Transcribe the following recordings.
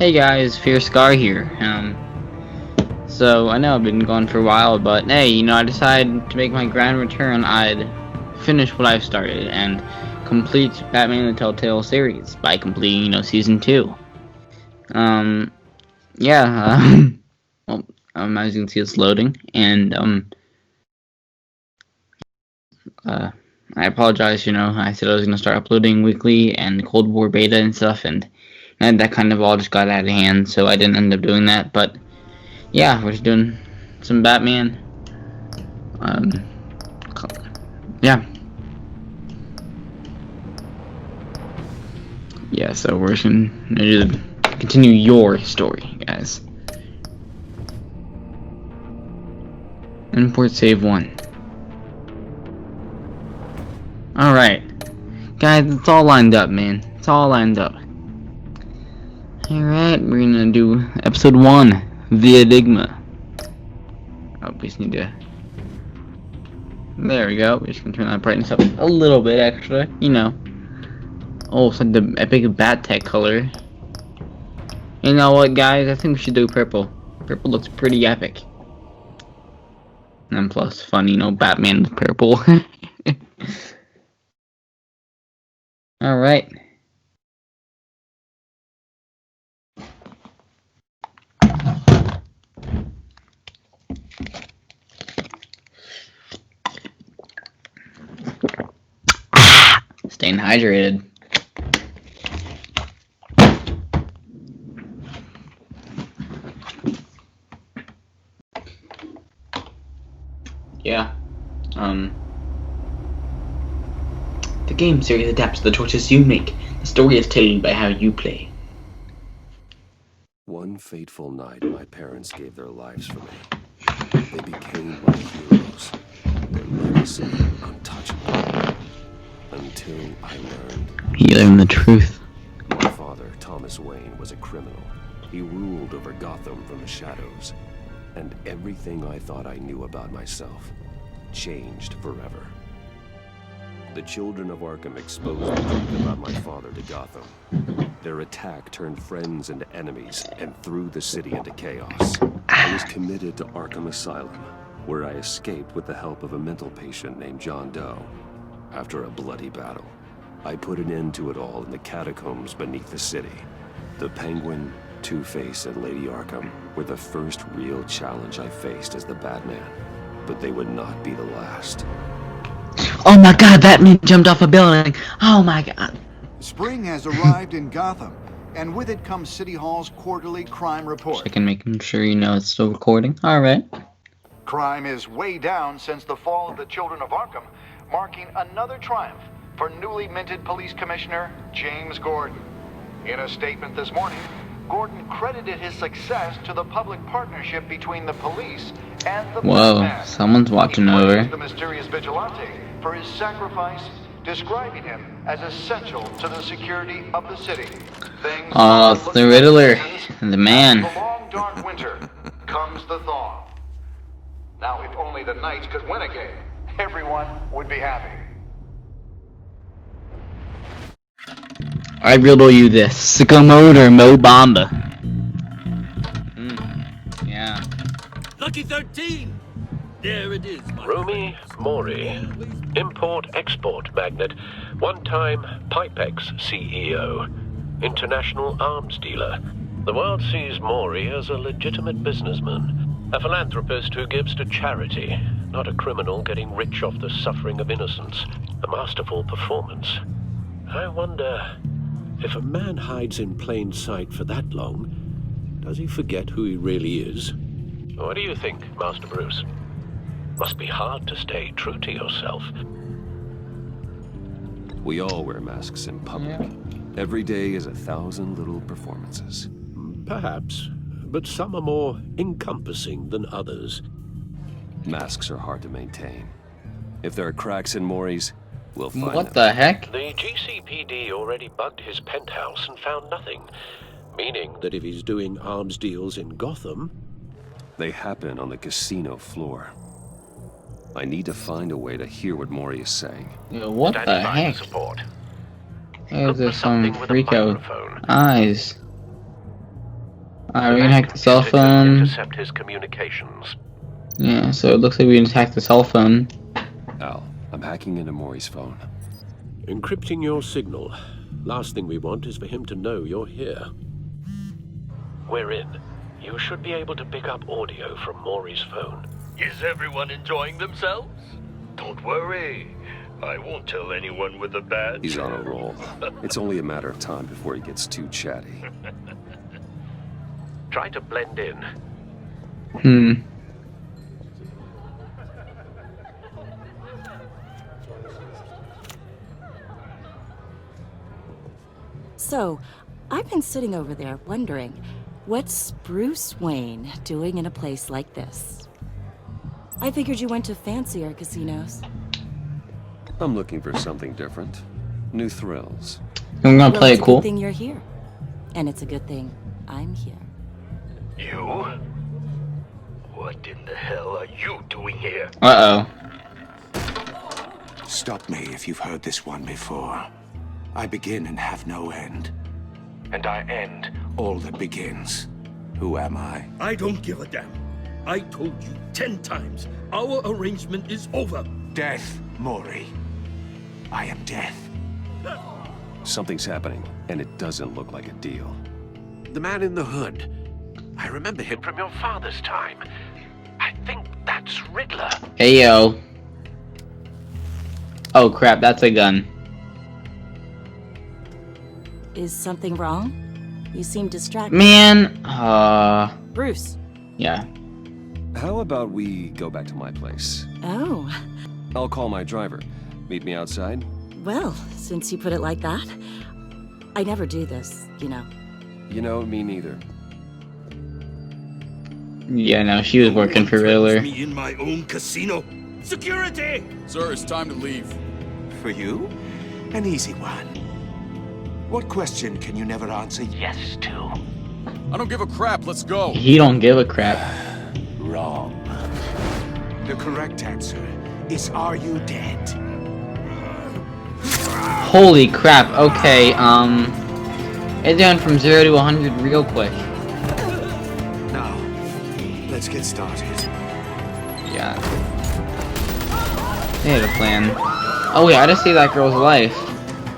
Hey guys, Fierce Scar here. So I know I've been gone for a while, but hey, I decided to make my grand return. I'd finish what I've started and complete Batman the Telltale series by completing, season 2. Yeah. Well, as you can see, it's loading, and I apologize. I said I was gonna start uploading weekly and Cold War beta and stuff, and that kind of all just got out of hand, so I didn't end up doing that. But yeah, we're just doing some Batman. Yeah. Yeah, so we're just gonna continue your story, guys. Import save 1. Alright. Guys, it's all lined up, man. It's all lined up. Alright, we're gonna do episode 1, The Enigma. Oh, we just need to... There we go. We're just gonna turn that brightness up a little bit extra, Oh, it's like the epic bat tech color. You know what, guys? I think we should do purple. Purple looks pretty epic. And plus, fun, Batman with purple. Alright. Staying hydrated. Yeah. The game series adapts to the choices you make. The story is told by how you play. One fateful night, my parents gave their lives for me. They became my heroes. Their legacy untouchable. Until I learned... You learned the truth. My father, Thomas Wayne, was a criminal. He ruled over Gotham from the shadows. And everything I thought I knew about myself changed forever. The children of Arkham exposed the truth about my father to Gotham. Their attack turned friends into enemies and threw the city into chaos. I was committed to Arkham Asylum, where I escaped with the help of a mental patient named John Doe. After a bloody battle, I put an end to it all in the catacombs beneath the city. The Penguin, Two-Face, and Lady Arkham were the first real challenge I faced as the Batman, but they would not be the last. Oh my god, Batman jumped off a building! Oh my god. Spring has arrived in Gotham, and with it comes City Hall's quarterly crime report. Checking, making sure it's still recording. Alright. Crime is way down since the fall of the Children of Arkham, marking another triumph for newly minted Police Commissioner James Gordon. In a statement this morning, Gordon credited his success to the public partnership between the police and the Batman. Someone's watching he over. praised the mysterious vigilante for his sacrifice, describing him as essential to the security of the city. Oh, it's the Riddler, the man. The long dark winter comes the thaw. Now, if only the Knights could win a game, everyone would be happy. I riddle you this. Sicko mode or Mo Bamba? Yeah. Lucky 13! There it is, my Rumi Mori, import-export magnate, one-time Pipex CEO, international arms dealer. The world sees Mori as a legitimate businessman, a philanthropist who gives to charity, not a criminal getting rich off the suffering of innocence. A masterful performance. I wonder, If a man hides in plain sight for that long, does he forget who he really is? what do you think, Master Bruce? Must be hard to stay true to yourself. We all wear masks in public. Yeah. Every day is 1,000 little performances. Perhaps, but some are more encompassing than others. Masks are hard to maintain. If there are cracks in Mori's, we'll find What them. the heck? The GCPD already bugged his penthouse and found nothing, meaning That if he's doing arms deals in Gotham, They happen on the casino floor. I need to find a way to hear what Mori is saying. What the standing by heck? for support. There's Look for some something with a freak out microphone. eyes. Alright, we can hack the cell computer phone. can intercept his communications. Yeah, so it looks like we can hack the cell phone. Al, I'm hacking into Maury's phone. Encrypting your signal. Last thing we want is for him to know you're here. We're in. You should be able to pick up audio from Maury's phone. Is everyone enjoying themselves? Don't worry. I won't tell anyone with a badge. He's on a roll. It's only a matter of time before he gets too chatty. Try to blend in. So, I've been sitting over there wondering, what's Bruce Wayne doing in a place like this? I figured you went to fancier casinos. I'm looking for something different. New thrills. I'm gonna play it It's a cool. good thing you're here. And it's a good thing I'm here. You? What in the hell are you doing here? Uh-oh. Stop me if you've heard this one before. I begin and have no end. And I end all that begins. Who am I? I don't give a damn. I told you 10 times. Our arrangement is over. Death, Maury. I am death. Something's happening, and it doesn't look like a deal. The man in the hood. I remember him From your father's time. I think that's Riddler. Hey, yo. Oh, crap, that's a gun. Is something wrong? You seem distracted. Man, Bruce. yeah. How about we go back to my place? Oh, I'll call my driver. Meet me outside? well, since you put it like that. I never do this, you know. You know, me neither. Yeah, no, she was working for Riddler. Me in my own casino. Security! Sir, it's time to leave. For you? An easy one. What question can you never answer yes to? I don't give a crap, let's go. He don't give a crap. Wrong. The correct answer is, are you dead? Holy crap, okay, it's down from 0 to 100 real quick. Now, let's get started. Yeah. They had a plan. Oh wait, I just saved that girl's life.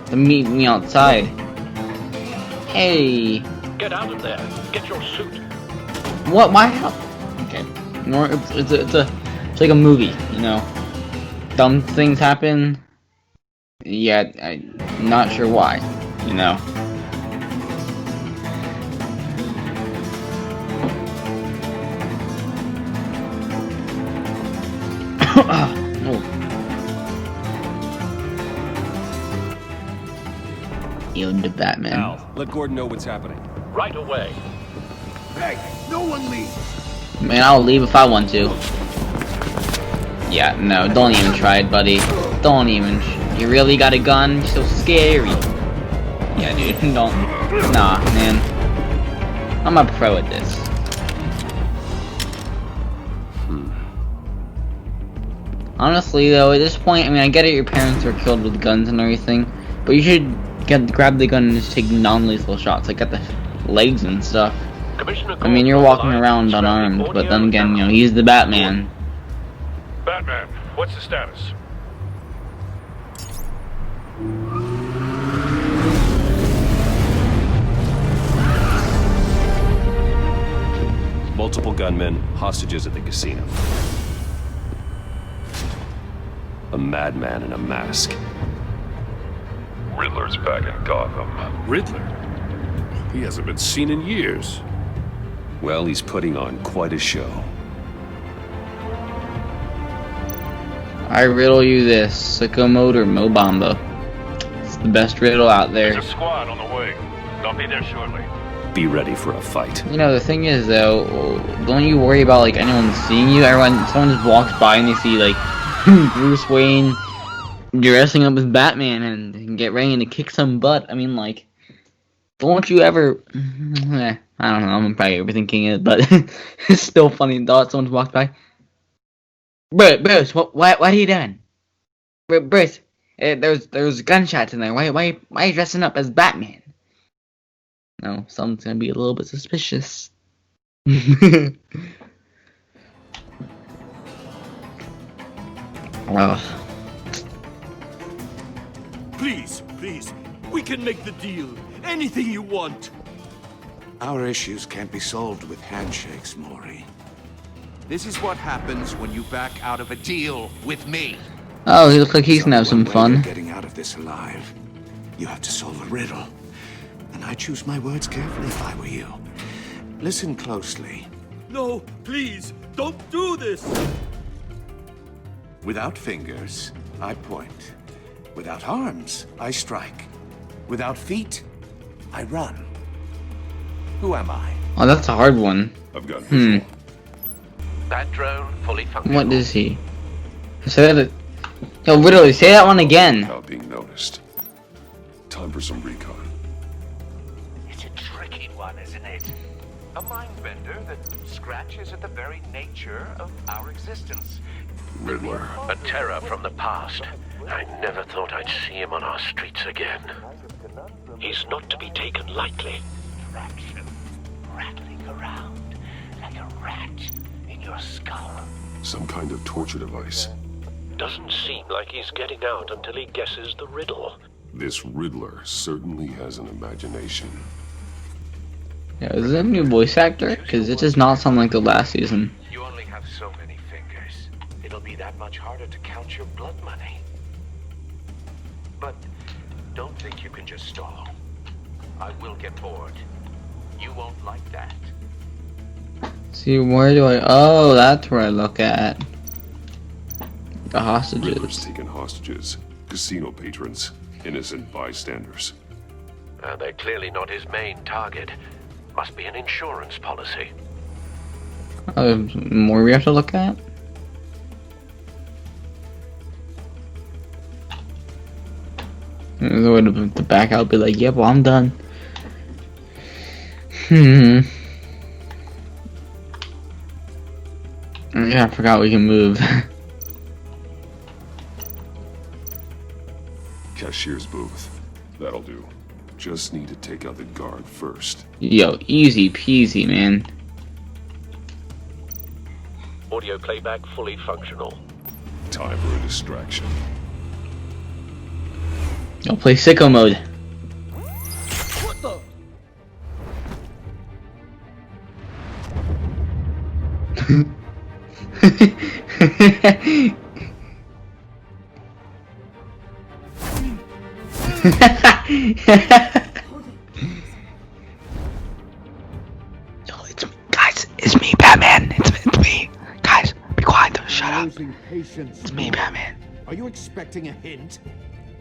To meet me outside. Hey. Get out of there. Get your suit. What? Why? Okay. No, it's like a movie, you know. Dumb things happen. Yeah, I'm not sure why, you know. Oh. You the Batman. Al, let Gordon know what's happening. Right away. Hey, no one leave! Man, I'll leave if I want to. Yeah, no, don't even try it, buddy. Don't even. You really got a gun? You're so scary. Yeah, dude, don't. Nah, man. I'm a pro at this. Honestly, though, at this point, I mean, I get it, your parents were killed with guns and everything, but you should grab the gun and just take non-lethal shots, like at the legs and stuff. I mean, you're walking around unarmed, but then again, you know, he's the Batman. Batman, what's the status? Multiple gunmen, hostages at the casino. A madman in a mask. Riddler's back in Gotham. Riddler? He hasn't been seen in years. Well, he's putting on quite a show. I riddle you this, Sakamoto Mobamba. It's the best riddle out there. There's a squad on the way. They'll be there shortly. Be ready for a fight. You know, the thing is, though, don't you worry about, like, anyone seeing you? Someone just walks by and they see, like, Bruce Wayne dressing up as Batman and get ready to kick some butt. I mean, like, don't you ever... I don't know, I'm probably overthinking it, but it's still funny thought someone walks by. Bruce, what are you doing? Bruce, there's gunshots in there. Why are you dressing up as Batman? No, someoone's gonna be a little bit suspicious. Oh. Please, we can make the deal. Anything you want. Our issues can't be solved with handshakes, Maury. This is what happens when you back out of a deal with me. Oh, he looks like he's gonna have some One way you're fun. getting out of this alive. You have to solve a riddle. And I choose my words carefully if I were you. Listen closely. No, please, don't do this. Without fingers, I point. Without arms, I strike. Without feet, I run. Who am I? Oh, that's a hard one. I've got That drone fully functional. What is he? Say that. Yo, literally, say that one again. without being noticed. Time for some recon. It's a tricky one, isn't it? A mind bender that scratches at the very nature of our existence. Riddler. A terror from the past. I never thought I'd see him on our streets again. He's not to be taken lightly. Traction, rattling around like a rat in your skull. Some kind of torture device. Doesn't seem like he's getting out until he guesses the riddle. This Riddler certainly has an imagination. Yeah, is that a new voice actor? Because it does not sound like the last season. You only have so many fingers. It'll be that much harder to count your blood money. But don't think you can just stall. I will get bored. You won't like that. See, where do I... Oh, that's where I look at. The Riddler's hostages. taken hostages, casino patrons, innocent bystanders. They're clearly not his main target. Must be an insurance policy. More we have to look at? The back out be like, yep, well, I'm done. Yeah, I forgot we can move. Cashier's booth. That'll do. Just need to take out the guard first. Yo, easy peasy, man. Audio playback fully functional. Time for a distraction. I'll play sicko mode. What the? Guys, it's me, Batman. It's me. Guys, be quiet. Shut up. It's me, Batman. Are you expecting a hint?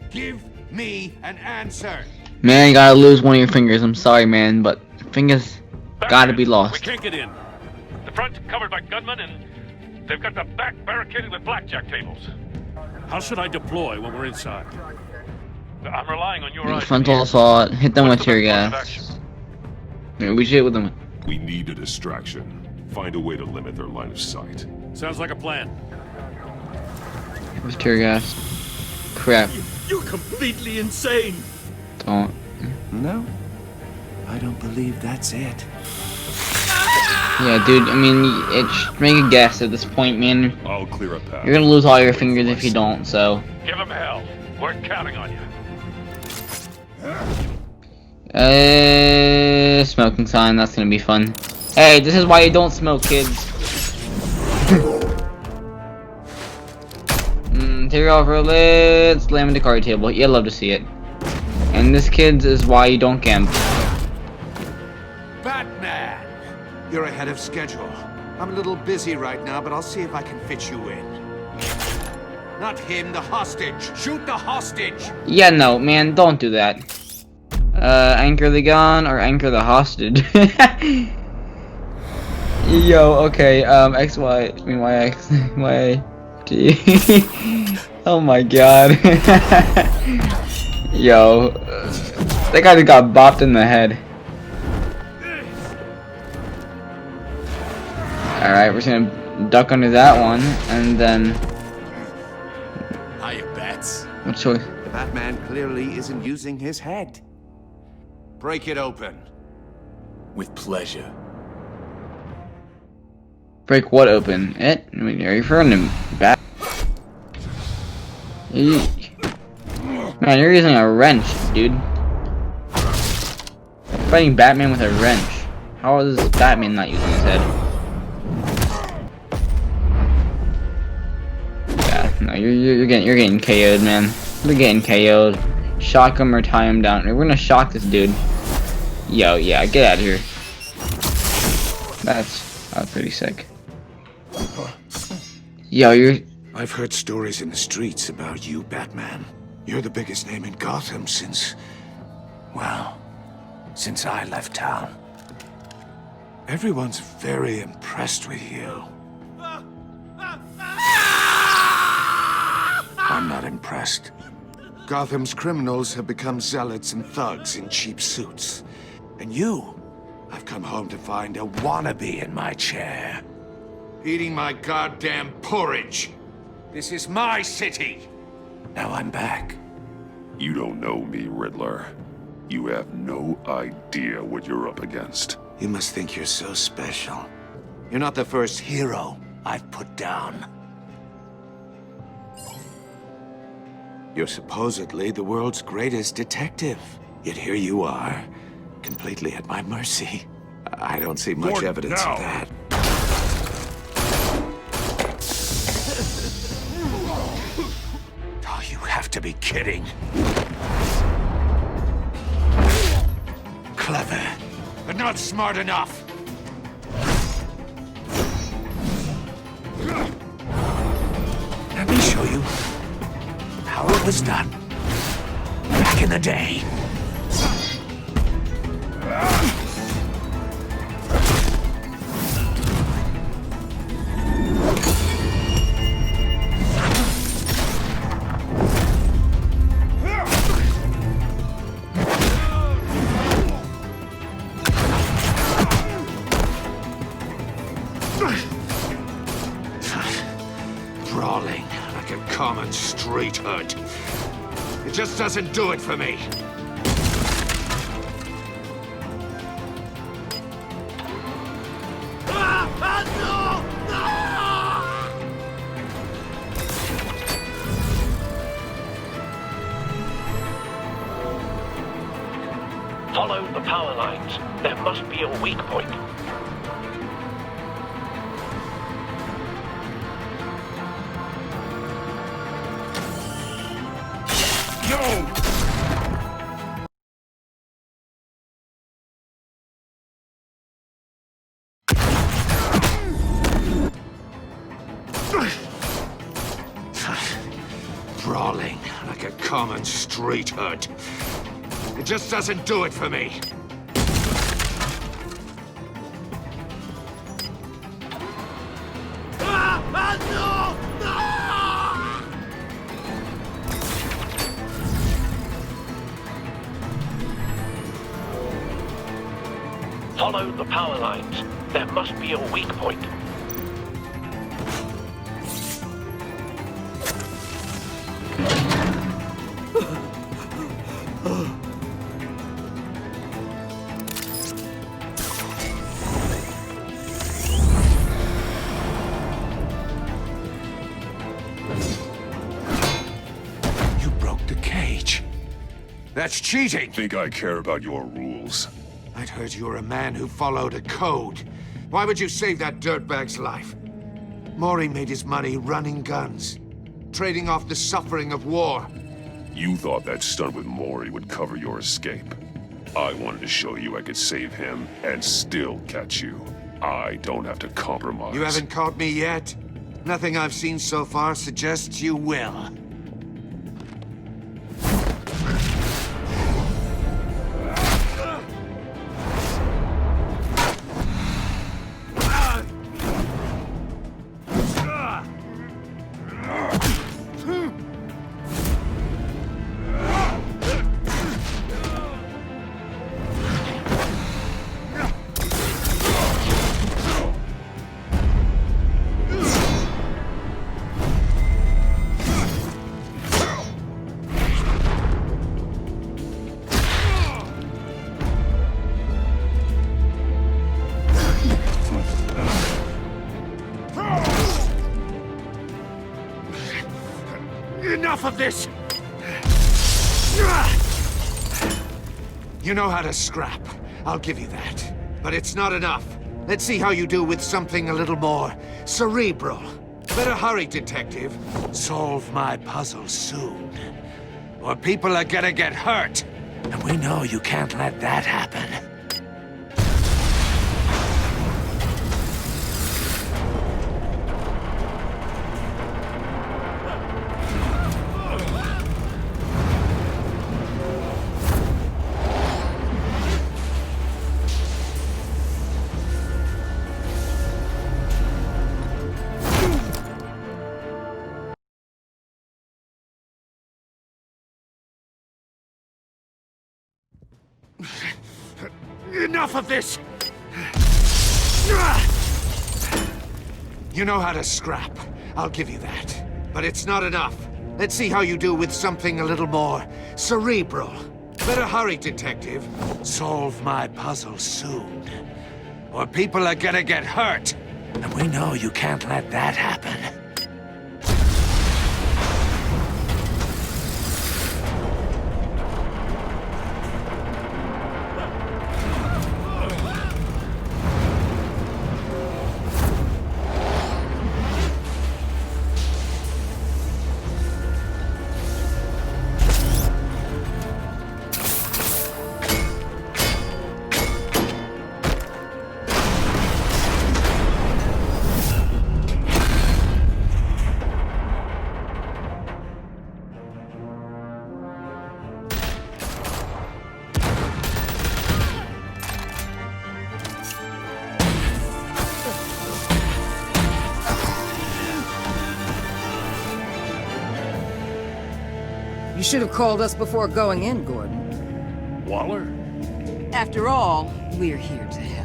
Give me an answer. Man, you gotta lose one of your fingers. I'm sorry, man, but fingers gotta be We lost. can't get in. The front covered by gunmen, and they've got the back barricaded with blackjack tables. How should I deploy when we're inside? I'm relying on your eyes. Frontal assault. Hit them with What's the tear best course of gas. action? Yeah, we should hit with them. We need a distraction. Find a way to limit their line of sight. Sounds like a plan. With tear gas. Crap. You're completely insane. Don't. No, I don't believe that's it. Yeah, dude. I mean, make a guess at this point, man. I'll clear a path. You're gonna lose all your fingers if you don't. So. Give him hell. We're counting on you. Smoking sign. That's gonna be fun. Hey, this is why you don't smoke, kids. Tear over. Let's slam in the card table. You'd love to see it. And this, kids, is why you don't gamble. Batman! You're ahead of schedule. I'm a little busy right now, but I'll see if I can fit you in. Not him, the hostage. Shoot the hostage! Yeah, no, man, don't do that. Anchor the gun or anchor the hostage. Yo, okay, X, Y, I mean, Y, X, Y, T. Oh my god. Yo, that guy just got bopped in the head. Alright, we're just gonna duck under that one, and then... Hiya, Bats. What choice? Batman clearly isn't using his head. Break it open. With pleasure. Break what open? It? I mean, are you throwing him back? Man, you're using a wrench, dude. Fighting Batman with a wrench. How is Batman not using his head? Yeah, no, you're getting KO'd, man. You're getting KO'd. Shock him or tie him down. We're gonna shock this dude. Yo, yeah, get out of here. That's pretty sick. Yo, I've heard stories in the streets about you, Batman. You're the biggest name in Gotham since... well, since I left town. Everyone's very impressed with you. I'm not impressed. Gotham's criminals have become zealots and thugs in cheap suits. And you, I've come home to find a wannabe in my chair. Eating my goddamn porridge. This is my city. Now I'm back. You don't know me, Riddler. You have no idea what you're up against. You must think you're so special. You're not the first hero I've put down. You're supposedly the world's greatest detective. Yet here you are, completely at my mercy. I don't see much evidence of that. Oh, you have to be kidding. Clever, but not smart enough. Let me show you how it was done back in the day. Brawling like a common street hood. It just doesn't do it for me. Follow the power lines. There must be a weak point. Brawling like a common street hood. It just doesn't do it for me. Follow the power lines. There must be a weak point. You broke the cage. That's cheating. Think I care about your rules? I'd heard you were a man who followed a code. Why would you save that dirtbag's life? Maury made his money running guns, trading off the suffering of war. You thought that stunt with Maury would cover your escape. I wanted to show you I could save him and still catch you. I don't have to compromise. You haven't caught me yet. Nothing I've seen so far suggests you will. Enough of this! You know how to scrap. I'll give you that. But it's not enough. Let's see how you do with something a little more cerebral. Better hurry, detective. Solve my puzzle soon. Or people are gonna get hurt. And we know you can't let that happen. Enough of this! You know how to scrap. I'll give you that. But it's not enough. Let's see how you do with something a little more cerebral. Better hurry, detective. Solve my puzzle soon. Or people are gonna get hurt. And we know you can't let that happen. You should have called us before going in, Gordon. Waller? After all, we're here to help.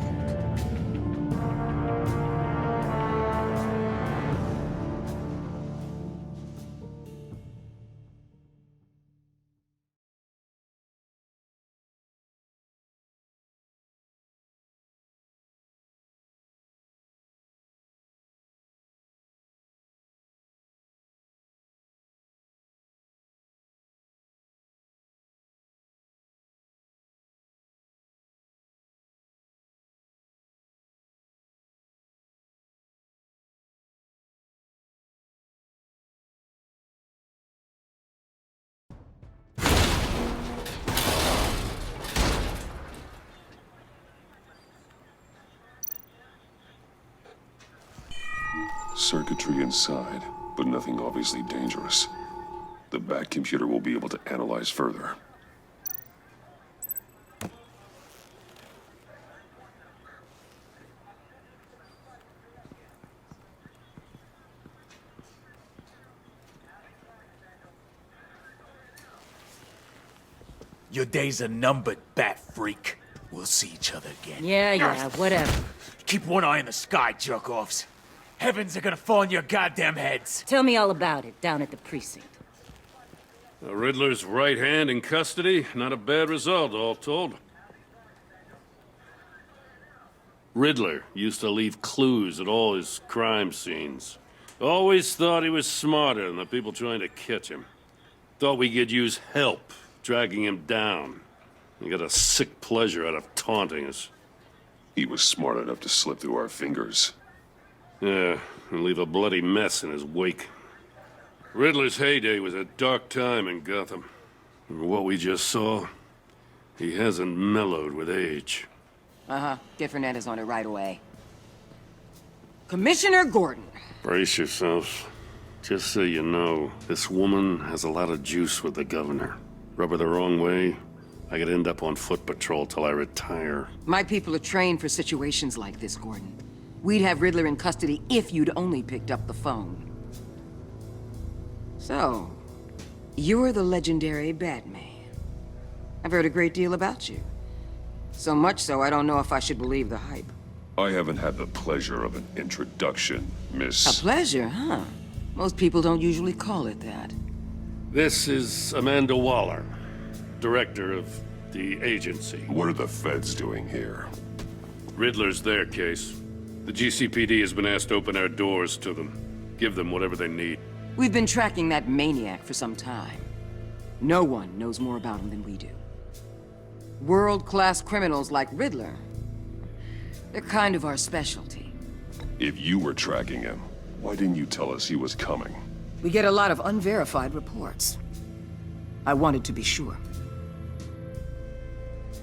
Circuitry inside, but nothing obviously dangerous. The back computer will be able to analyze further. Your days are numbered, bat freak. We'll see each other again. Yeah, whatever. Keep one eye in the sky, jerk-offs. Heavens are gonna fall on your goddamn heads. Tell me all about it down at the precinct. The Riddler's right hand in custody. Not a bad result, all told. Riddler used to leave clues at all his crime scenes. Always thought he was smarter than the people trying to catch him. Thought we could use help dragging him down. He got a sick pleasure out of taunting us. He was smart enough to slip through our fingers. Yeah, and leave a bloody mess in his wake. Riddler's heyday was a dark time in Gotham. And what we just saw, he hasn't mellowed with age. Get Fernandez on it right away. Commissioner Gordon. Brace yourselves. Just so you know, this woman has a lot of juice with the governor. Rub her the wrong way, I could end up on foot patrol till I retire. My people are trained for situations like this, Gordon. We'd have Riddler in custody if you'd only picked up the phone. So, you're the legendary Batman. I've heard a great deal about you. So much so, I don't know if I should believe the hype. I haven't had the pleasure of an introduction, Miss... A pleasure, huh? Most people don't usually call it that. This is Amanda Waller, director of the agency. What are the feds doing here? Riddler's their case. The GCPD has been asked to open our doors to them. Give them whatever they need. We've been tracking that maniac for some time. No one knows more about him than we do. World-class criminals like Riddler, they're kind of our specialty. If you were tracking him, why didn't you tell us he was coming? We get a lot of unverified reports. I wanted to be sure.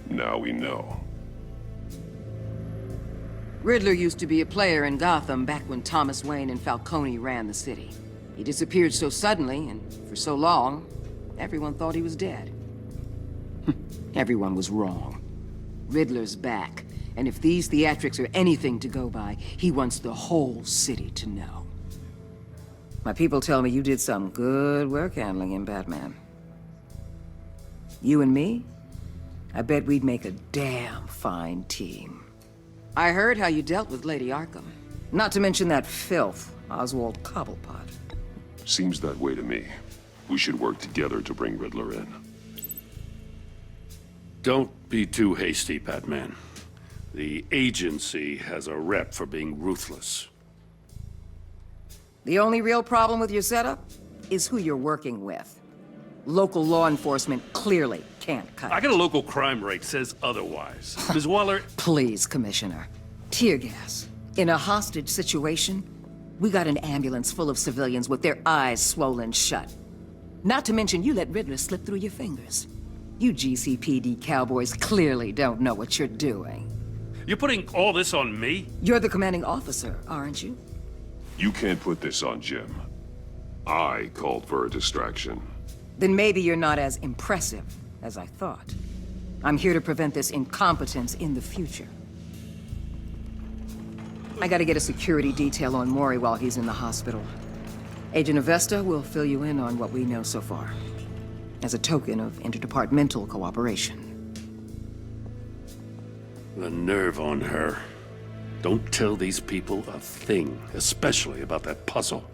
Now we know. Riddler used to be a player in Gotham back when Thomas Wayne and Falcone ran the city. He disappeared so suddenly and for so long, everyone thought he was dead. Everyone was wrong. Riddler's back, and if these theatrics are anything to go by, he wants the whole city to know. My people tell me you did some good work handling him, Batman. You and me? I bet we'd make a damn fine team. I heard how you dealt with Lady Arkham. Not to mention that filth, Oswald Cobblepot. Seems that way to me. We should work together to bring Riddler in. Don't be too hasty, Batman. The agency has a rep for being ruthless. The only real problem with your setup is who you're working with. Local law enforcement clearly can't cut it. I got a local crime rate says otherwise. Ms. Waller... Please, Commissioner. Tear gas. In a hostage situation, we got an ambulance full of civilians with their eyes swollen shut. Not to mention you let Riddler slip through your fingers. You GCPD cowboys clearly don't know what you're doing. You're putting all this on me? You're the commanding officer, aren't you? You can't put this on Jim. I called for a distraction. Then maybe you're not as impressive as I thought. I'm here to prevent this incompetence in the future. I gotta get a security detail on Maury while he's in the hospital. Agent Avesta will fill you in on what we know so far, as a token of interdepartmental cooperation. The nerve on her. Don't tell these people a thing, especially about that puzzle.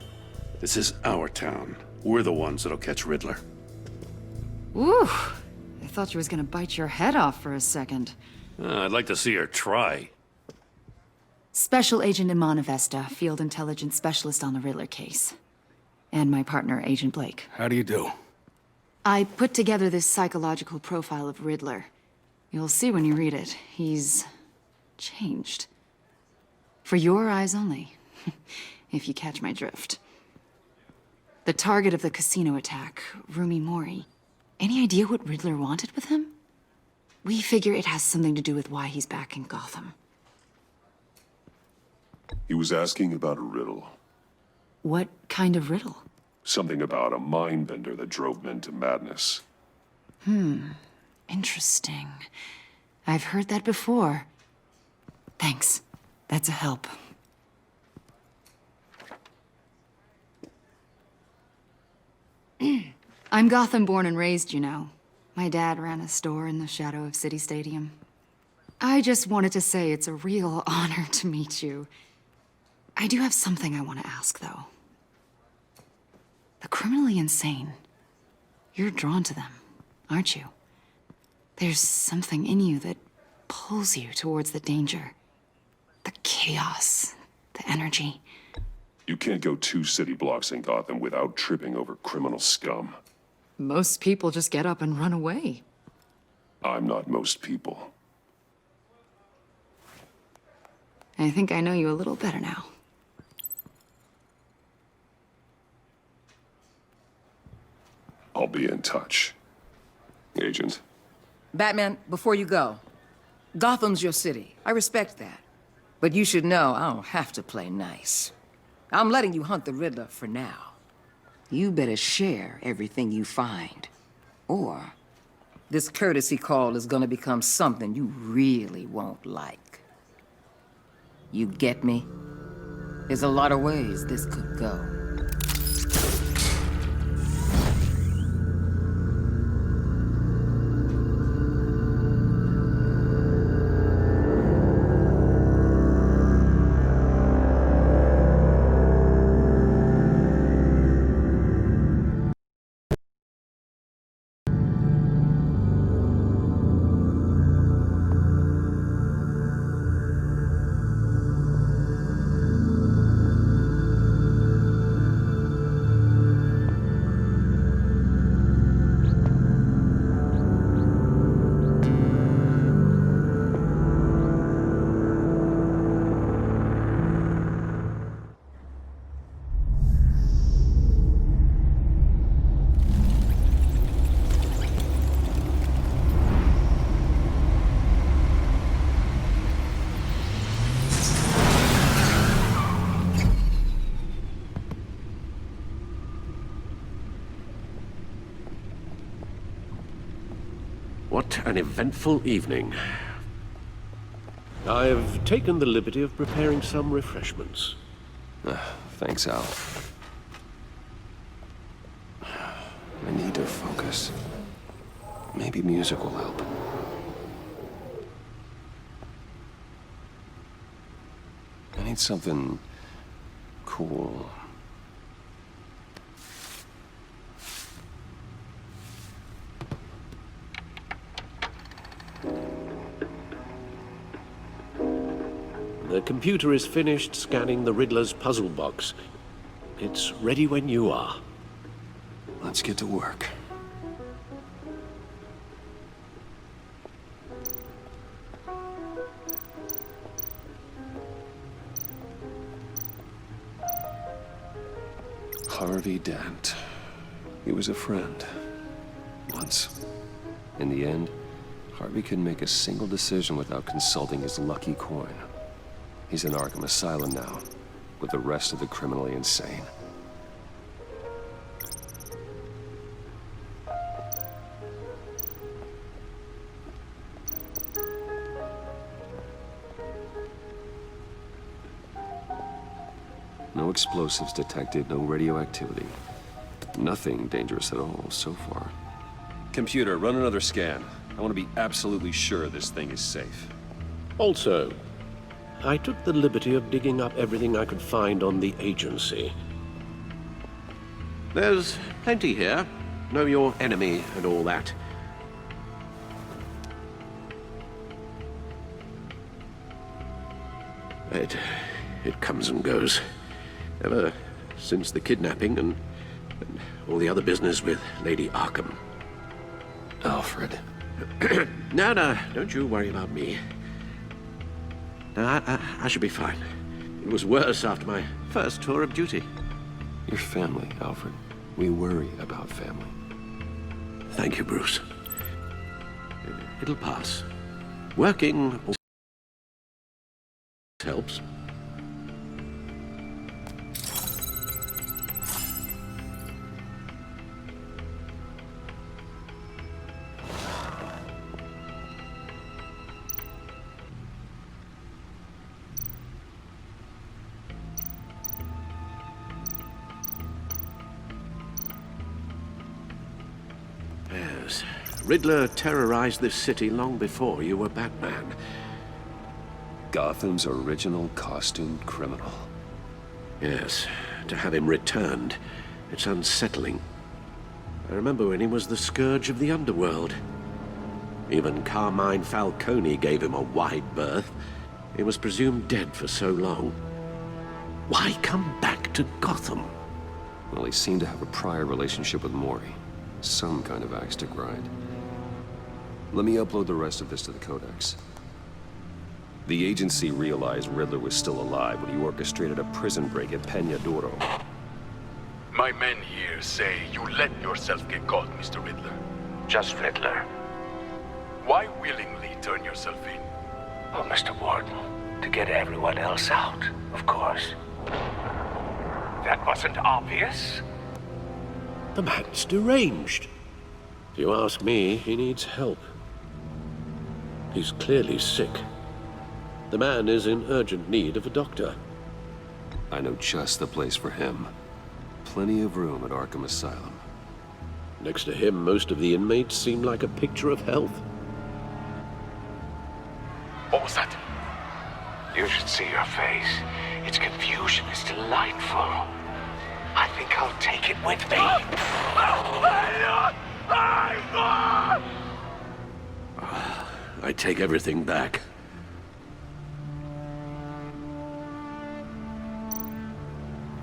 This is our town. We're the ones that'll catch Riddler. Ooh, I thought she was gonna bite your head off for a second. I'd like to see her try. Special Agent Iman Avesta, Field Intelligence Specialist on the Riddler case. And my partner, Agent Blake. How do you do? I put together this psychological profile of Riddler. You'll see when you read it. He's changed. For your eyes only, if you catch my drift. The target of the casino attack, Rumi Mori. Any idea what Riddler wanted with him? We figure it has something to do with why he's back in Gotham. He was asking about a riddle. What kind of riddle? Something about a mind bender that drove men to madness. Interesting. I've heard that before. Thanks. That's a help. I'm Gotham born and raised, you know. My dad ran a store in the shadow of City Stadium. I just wanted to say it's a real honor to meet you. I do have something I want to ask, though. The criminally insane. You're drawn to them, aren't you? There's something in you that pulls you towards the danger. The chaos, the energy. You can't go 2 city blocks in Gotham without tripping over criminal scum. Most people just get up and run away. I'm not most people. I think I know you a little better now. I'll be in touch. Agent. Batman, before you go, Gotham's your city. I respect that. But you should know I don't have to play nice. I'm letting you hunt the Riddler for now. You better share everything you find. Or this courtesy call is gonna become something you really won't like. You get me? There's a lot of ways this could go. an eventful evening. I've taken the liberty of preparing some refreshments. Thanks, Al. I need to focus. Maybe music will help. I need something cool. The computer is finished scanning the Riddler's puzzle box. It's ready when you are. Let's get to work. Harvey Dent. He was a friend. Once. In the end, Harvey couldn't make a single decision without consulting his lucky coin. He's in Arkham Asylum now, with the rest of the criminally insane. No explosives detected, no radioactivity. Nothing dangerous at all so far. Computer, run another scan. I want to be absolutely sure this thing is safe. Also, I took the liberty of digging up everything I could find on the agency. There's plenty here. Know your enemy and all that. It comes and goes. Ever since the kidnapping and all the other business with Lady Arkham. Alfred. No, don't you worry about me. No, I should be fine. It was worse after my first tour of duty. Your family, Alfred. We worry about family. Thank you, Bruce. It'll pass. Working helps. Yes. Riddler terrorized this city long before you were Batman. Gotham's original costumed criminal. Yes, to have him returned, it's unsettling. I remember when he was the scourge of the underworld. Even Carmine Falcone gave him a wide berth. He was presumed dead for so long. Why come back to Gotham? Well, he seemed to have a prior relationship with Mori. Some kind of axe to grind. Let me upload the rest of this to the Codex. The agency realized Riddler was still alive when he orchestrated a prison break at Peñadoro. My men here say you let yourself get caught, Mr. Riddler. Just Riddler. Why willingly turn yourself in? Oh, Mr. Warden, to get everyone else out, of course. That wasn't obvious. The man's deranged. If you ask me, he needs help. He's clearly sick. The man is in urgent need of a doctor. I know just the place for him. Plenty of room at Arkham Asylum. Next to him, most of the inmates seem like a picture of health. What was that? You should see your face. Its confusion is delightful. I think I'll take it with me. I take everything back.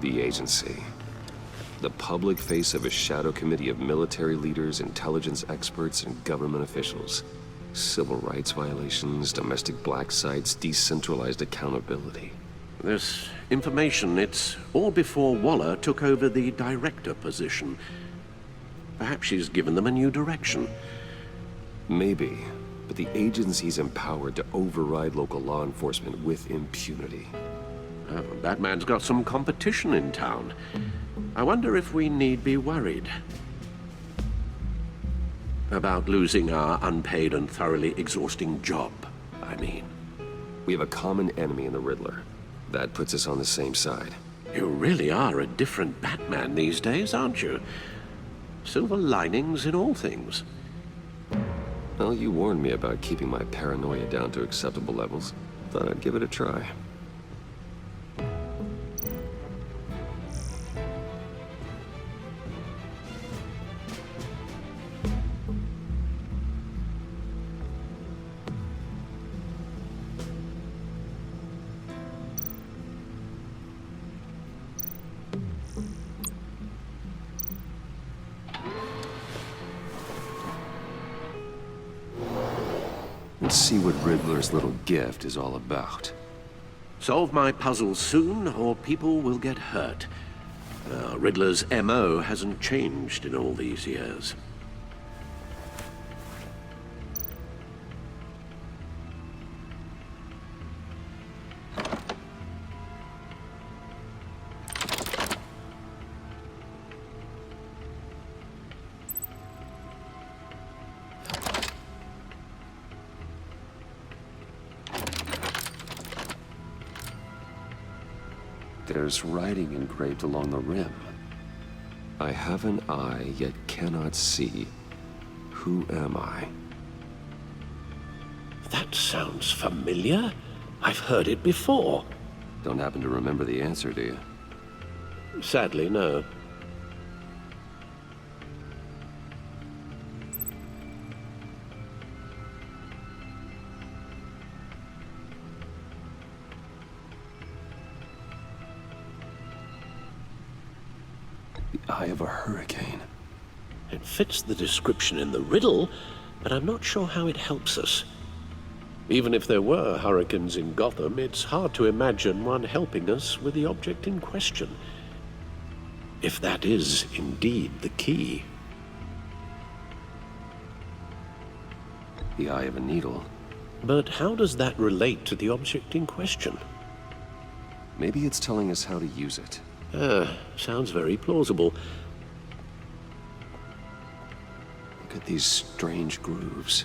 The agency. The public face of a shadow committee of military leaders, intelligence experts, and government officials. Civil rights violations, domestic black sites, decentralized accountability. This information, it's all before Waller took over the director position. Perhaps she's given them a new direction. Maybe, but the agency's empowered to override local law enforcement with impunity. Batman's got some competition in town. I wonder if we need be worried. About losing our unpaid and thoroughly exhausting job, I mean. We have a common enemy in the Riddler. That puts us on the same side. You really are a different Batman these days, aren't you? Silver linings in all things. Well, you warned me about keeping my paranoia down to acceptable levels. Thought I'd give it a try. Let's see what Riddler's little gift is all about. Solve my puzzles soon, or people will get hurt. Riddler's MO hasn't changed in all these years. There's writing engraved along the rim. I have an eye, yet cannot see. Who am I? That sounds familiar. I've heard it before. Don't happen to remember the answer, do you? Sadly, no. The eye of a hurricane. It fits the description in the riddle, but I'm not sure how it helps us. Even if there were hurricanes in Gotham, it's hard to imagine one helping us with the object in question. If that is indeed the key. The eye of a needle. But how does that relate to the object in question? Maybe it's telling us how to use it. Sounds very plausible. Look at these strange grooves.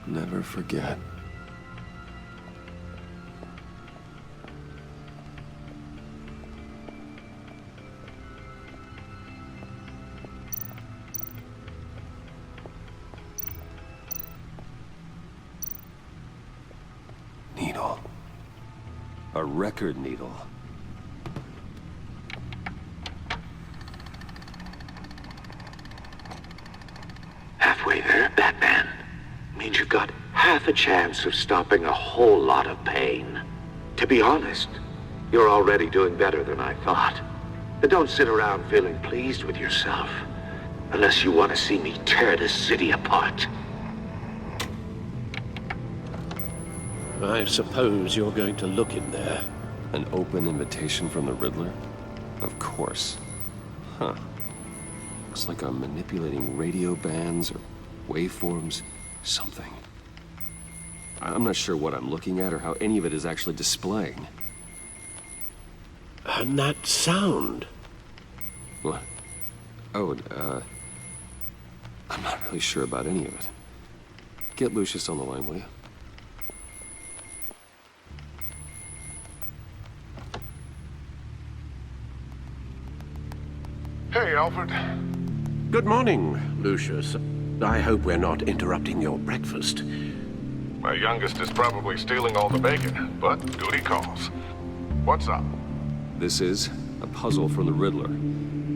Never forget. Needle. A record needle. Halfway there, Batman. Means you've got half a chance of stopping a whole lot of pain. To be honest, you're already doing better than I thought. But don't sit around feeling pleased with yourself. Unless you want to see me tear this city apart. I suppose you're going to look in there. An open invitation from the Riddler? Of course. Huh. Looks like I'm manipulating radio bands or waveforms. Something. I'm not sure what I'm looking at or how any of it is actually displaying. And that sound. What? Oh, I'm not really sure about any of it. Get Lucius on the line, will you? Hey, Alfred. Good morning, Lucius. I hope we're not interrupting your breakfast. My youngest is probably stealing all the bacon, but duty calls. What's up? This is a puzzle from the Riddler.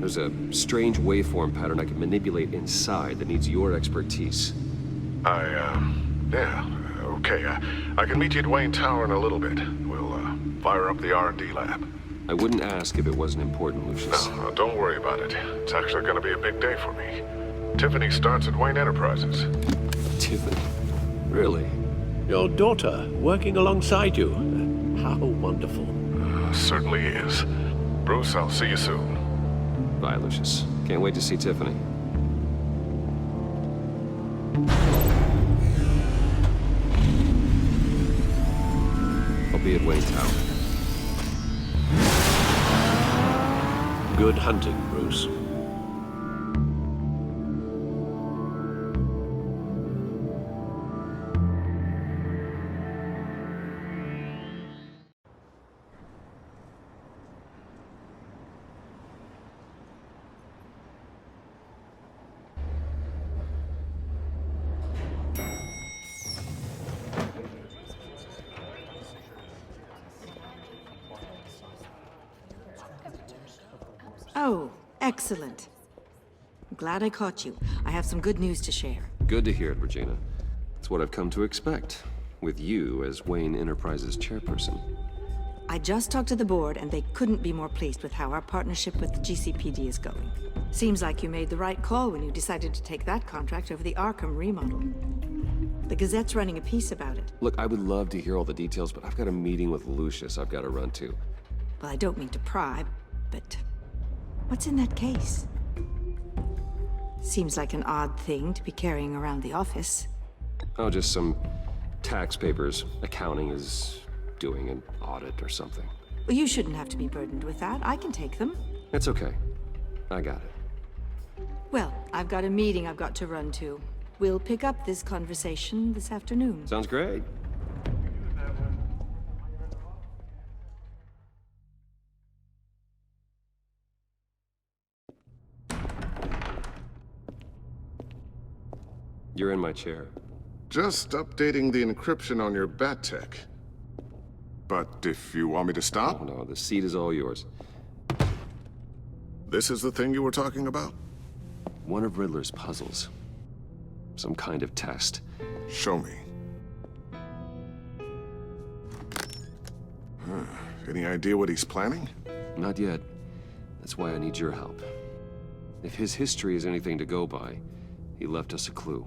There's a strange waveform pattern I can manipulate inside that needs your expertise. Yeah, okay. I can meet you at Wayne Tower in a little bit. We'll, fire up the R&D lab. I wouldn't ask if it wasn't important, Lucius. No, don't worry about it. It's actually gonna be a big day for me. Tiffany starts at Wayne Enterprises. Tiffany? Really? Your daughter, working alongside you. How wonderful. Certainly is. Bruce, I'll see you soon. Bye, Lucius. Can't wait to see Tiffany. be at Wayne Tower. Good hunting, Bruce. Oh, excellent. I'm glad I caught you. I have some good news to share. Good to hear it, Regina. It's what I've come to expect, with you as Wayne Enterprises chairperson. I just talked to the board, and they couldn't be more pleased with how our partnership with the GCPD is going. Seems like you made the right call when you decided to take that contract over the Arkham remodel. The Gazette's running a piece about it. Look, I would love to hear all the details, but I've got a meeting with Lucius I've got to run to. Well, I don't mean to pry, but what's in that case? Seems like an odd thing to be carrying around the office. Oh, just some tax papers. Accounting is doing an audit or something. Well, you shouldn't have to be burdened with that. I can take them. It's okay. I got it. Well, I've got a meeting I've got to run to. We'll pick up this conversation this afternoon. Sounds great. You're in my chair. Just updating the encryption on your bat tech. But if you want me to stop? Oh, no, the seat is all yours. This is the thing you were talking about? One of Riddler's puzzles. Some kind of test. Show me. Any idea what he's planning? Not yet. That's why I need your help. If his history is anything to go by, he left us a clue.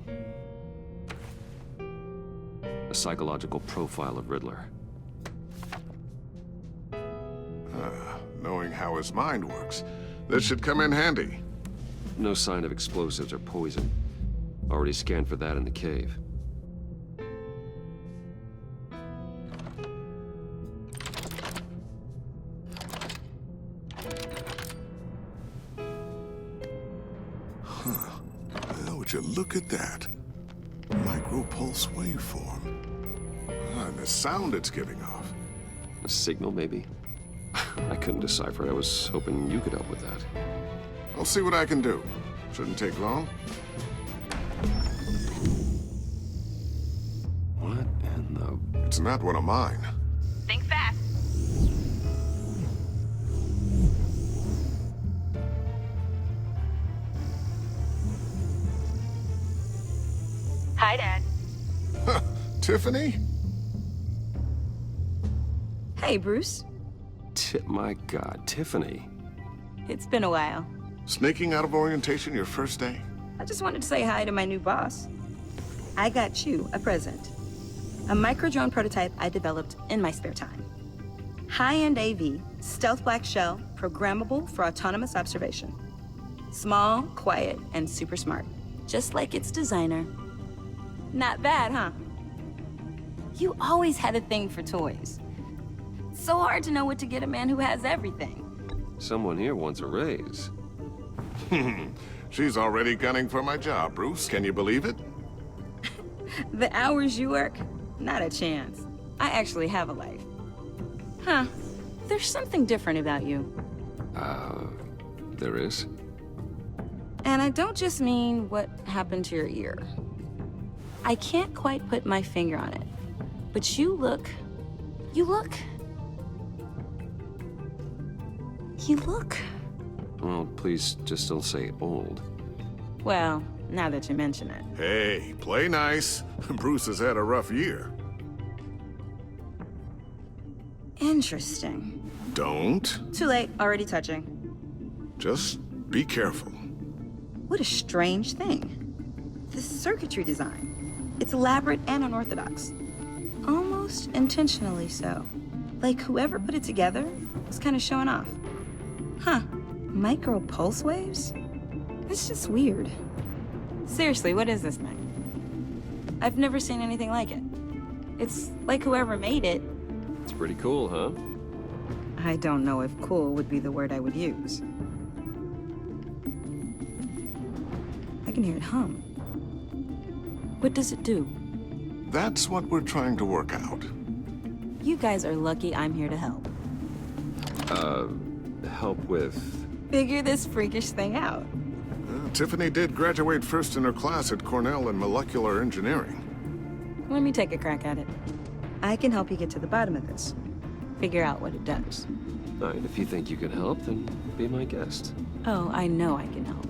A psychological profile of Riddler. Knowing how his mind works, this should come in handy. No sign of explosives or poison. Already scanned for that in the cave. Well, would you look at that? Micro-pulse waveform. And the sound it's giving off. A signal, maybe? I couldn't decipher it. I was hoping you could help with that. I'll see what I can do. Shouldn't take long. What in the... It's not one of mine. Think fast. Hi, Dad. Tiffany? Hey, Bruce. My God, Tiffany. It's been a while. Sneaking out of orientation your first day? I just wanted to say hi to my new boss. I got you a present. A micro-drone prototype I developed in my spare time. High-end AV, stealth black shell, programmable for autonomous observation. Small, quiet, and super smart. Just like its designer. Not bad, huh? You always had a thing for toys. So hard to know what to get a man who has everything. Someone here wants a raise. She's already gunning for my job, Bruce. Can you believe it? The hours you work? Not a chance. I actually have a life. Huh. There's something different about you. There is? And I don't just mean what happened to your ear. I can't quite put my finger on it. But you look... Well, please just don't say old. Well, now that you mention it. Hey, play nice. Bruce has had a rough year. Interesting. Don't. Too late, already touching. Just be careful. What a strange thing. This circuitry design. It's elaborate and unorthodox. Almost intentionally so. Like whoever put it together was kind of showing off. Huh. Micro pulse waves? It's just weird. Seriously, what is this thing? I've never seen anything like it. It's like whoever made it Pretty cool, huh? I don't know if cool would be the word I would use. I can hear it hum. What does it do? That's what we're trying to work out. You guys are lucky I'm here to help. Help with... Figure this freakish thing out. Tiffany did graduate first in her class at Cornell in molecular engineering. Let me take a crack at it. I can help you get to the bottom of this. Figure out what it does. All right, if you think you can help, then be my guest. Oh, I know I can help.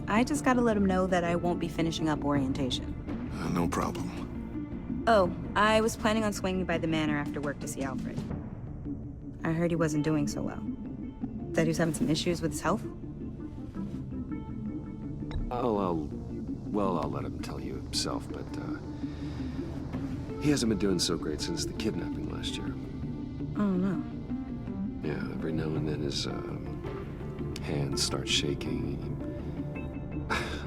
I just gotta let him know that I won't be finishing up orientation. No problem. Oh, I was planning on swinging by the manor after work to see Alfred. I heard he wasn't doing so well. Said he was having some issues with his health? I'll let him tell you himself, but, he hasn't been doing so great since the kidnapping last year. Oh, no. Yeah, every now and then his, hands start shaking.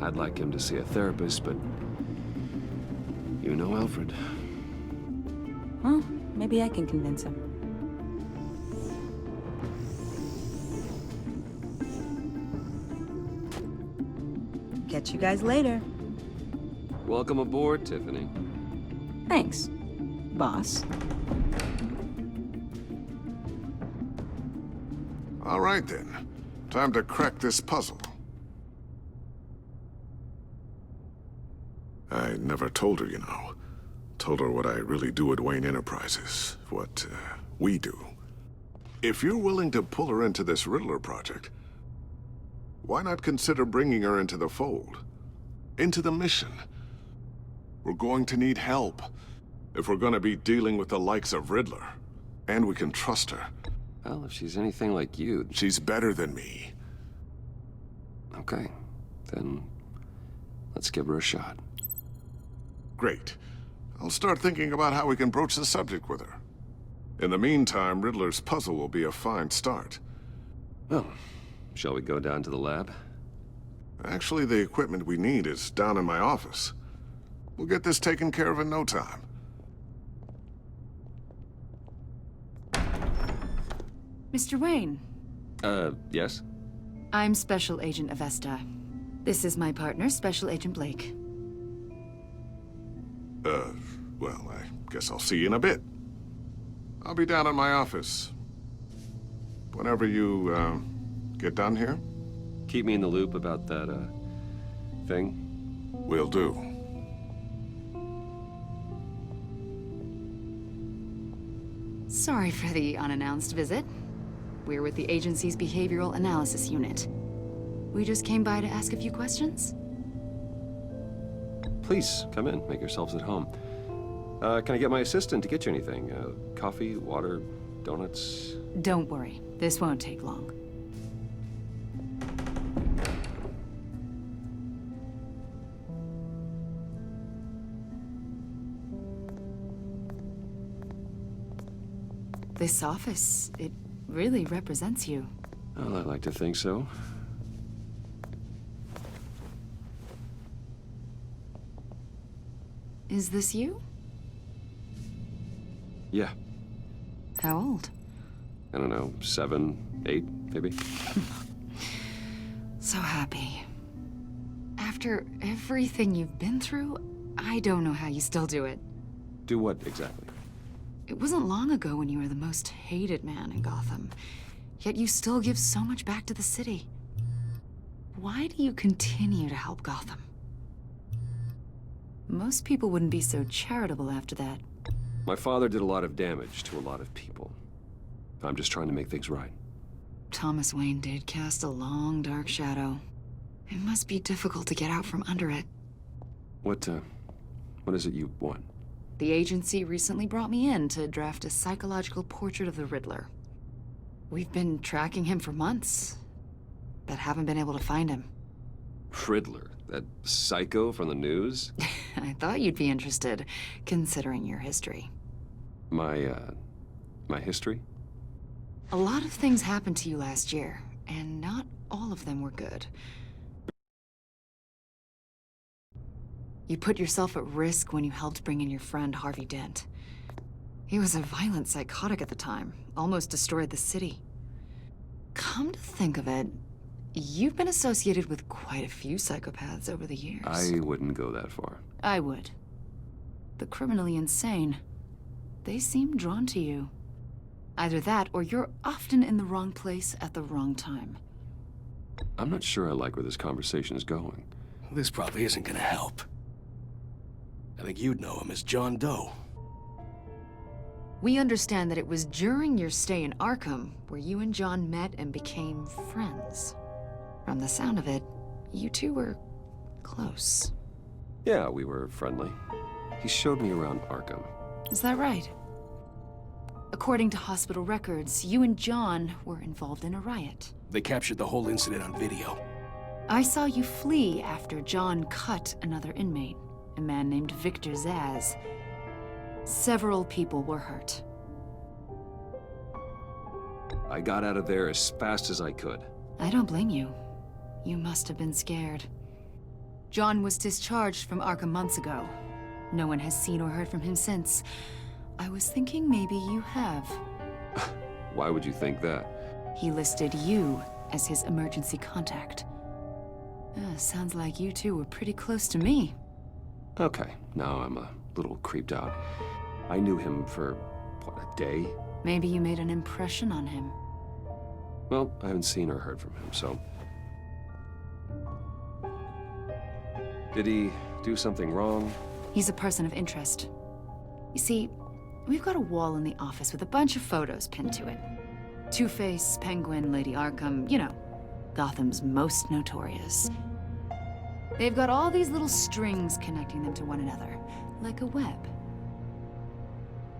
I'd like him to see a therapist, but you know Alfred. Well, maybe I can convince him. Catch you guys later. Welcome aboard, Tiffany. Thanks, boss. All right, then. Time to crack this puzzle. I never told her, you know. Told her what I really do at Wayne Enterprises. What, we do. If you're willing to pull her into this Riddler project, why not consider bringing her into the fold? Into the mission? We're going to need help if we're going to be dealing with the likes of Riddler. And we can trust her. Well, if she's anything like you... She's better than me. Okay, then let's give her a shot. Great. I'll start thinking about how we can broach the subject with her. In the meantime, Riddler's puzzle will be a fine start. Well, shall we go down to the lab? Actually, the equipment we need is down in my office. We'll get this taken care of in no time. Mr. Wayne. Yes? I'm Special Agent Avesta. This is my partner, Special Agent Blake. Well, I guess I'll see you in a bit. I'll be down in my office. Whenever you, get done here? Keep me in the loop about that, thing. Will do. Sorry for the unannounced visit. We're with the agency's behavioral analysis unit. We just came by to ask a few questions. Please, come in. Make yourselves at home. Can I get my assistant to get you anything? Coffee, water, donuts? Don't worry. This won't take long. This office, it really represents you. Well, I like to think so. Is this you? Yeah. How old? I don't know, 7, 8, maybe? So happy. After everything you've been through, I don't know how you still do it. Do what, exactly? It wasn't long ago when you were the most hated man in Gotham, yet you still give so much back to the city. Why do you continue to help Gotham? Most people wouldn't be so charitable after that. My father did a lot of damage to a lot of people. I'm just trying to make things right. Thomas Wayne did cast a long, dark shadow. It must be difficult to get out from under it. What is it you want? The agency recently brought me in to draft a psychological portrait of the Riddler. We've been tracking him for months, but haven't been able to find him. Riddler? That psycho from the news? I thought you'd be interested, considering your history. My history? A lot of things happened to you last year, and not all of them were good. You put yourself at risk when you helped bring in your friend Harvey Dent. He was a violent psychotic at the time, almost destroyed the city. Come to think of it, you've been associated with quite a few psychopaths over the years. I wouldn't go that far. I would. The criminally insane. They seem drawn to you. Either that, or you're often in the wrong place at the wrong time. I'm not sure I like where this conversation is going. This probably isn't gonna help. I think you'd know him as John Doe. We understand that it was during your stay in Arkham where you and John met and became friends. From the sound of it, you two were close. Yeah, we were friendly. He showed me around Arkham. Is that right? According to hospital records, you and John were involved in a riot. They captured the whole incident on video. I saw you flee after John cut another inmate, a man named Victor Zaz. Several people were hurt. I got out of there as fast as I could. I don't blame you. You must have been scared. John was discharged from Arkham months ago. No one has seen or heard from him since. I was thinking maybe you have. Why would you think that? He listed you as his emergency contact. Sounds like you two were pretty close to me. Okay, now I'm a little creeped out. I knew him for, what, a day? Maybe you made an impression on him. Well, I haven't seen or heard from him, so... Did he do something wrong? He's a person of interest. You see, we've got a wall in the office with a bunch of photos pinned to it. Two-Face, Penguin, Lady Arkham, you know, Gotham's most notorious. They've got all these little strings connecting them to one another, like a web.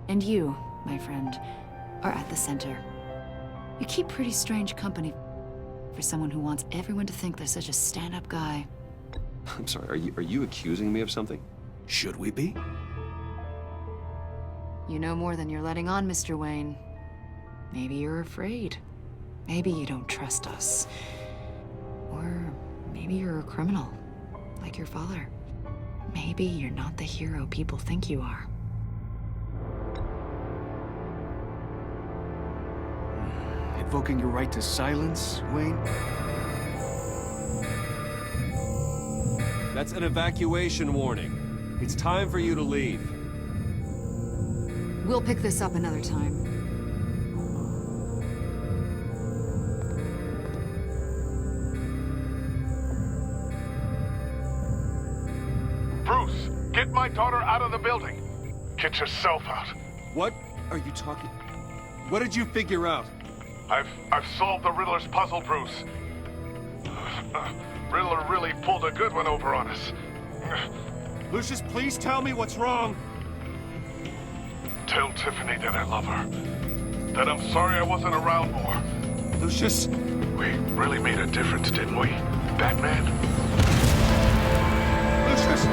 And you, my friend, are at the center. You keep pretty strange company for someone who wants everyone to think they're such a stand-up guy. I'm sorry, are you accusing me of something? Should we be? You know more than you're letting on, Mr. Wayne. Maybe you're afraid. Maybe you don't trust us. Or maybe you're a criminal, like your father. Maybe you're not the hero people think you are. Invoking your right to silence, Wayne? That's an evacuation warning. It's time for you to leave. We'll pick this up another time. Bruce, get my daughter out of the building. Get yourself out. What are you talking... What did you figure out? I've solved the Riddler's puzzle, Bruce. Riddler really pulled a good one over on us. Lucius, please tell me what's wrong. Tell Tiffany that I love her. That I'm sorry I wasn't around more. Lucius? We really made a difference, didn't we, Batman? Lucius!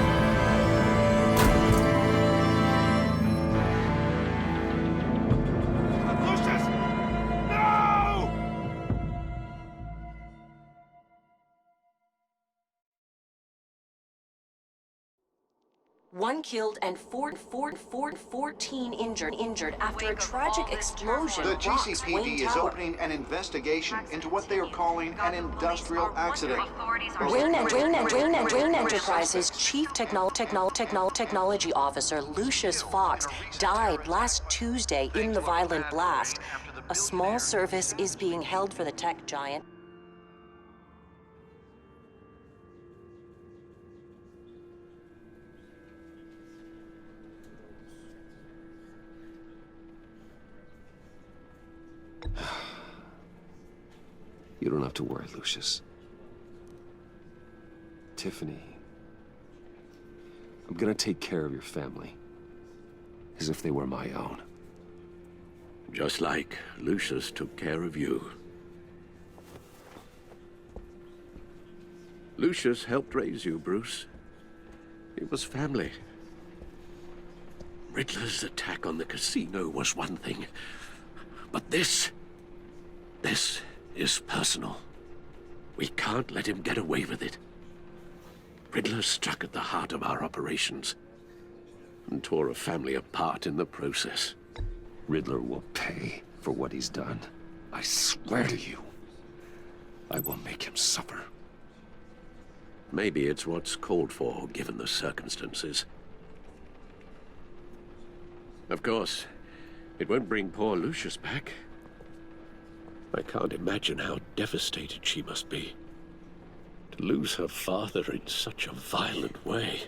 One killed and 14 injured after a tragic explosion. The rocks GCPD Wayne is Tower. opening an investigation into what they are calling an industrial accident. Wayne Enterprises Chief Technology Officer Lucius Fox died last Tuesday in the violent blast. A small service is being held for the tech giant. You don't have to worry, Lucius. Tiffany, I'm gonna take care of your family. As if they were my own. Just like Lucius took care of you. Lucius helped raise you, Bruce. It was family. Riddler's attack on the casino was one thing. But this is personal. We can't let him get away with it. Riddler struck at the heart of our operations and tore a family apart in the process. Riddler will pay for what he's done. I swear to you, I will make him suffer. Maybe it's what's called for, given the circumstances. Of course, it won't bring poor Lucius back. I can't imagine how devastated she must be. To lose her father in such a violent way.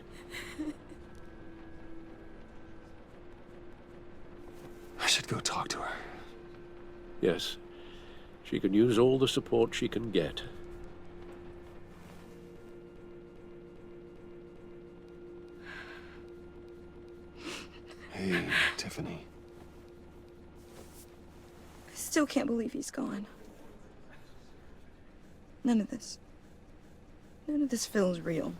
I should go talk to her. Yes, she can use all the support she can get. Hey, Tiffany. I still can't believe he's gone. None of this feels real.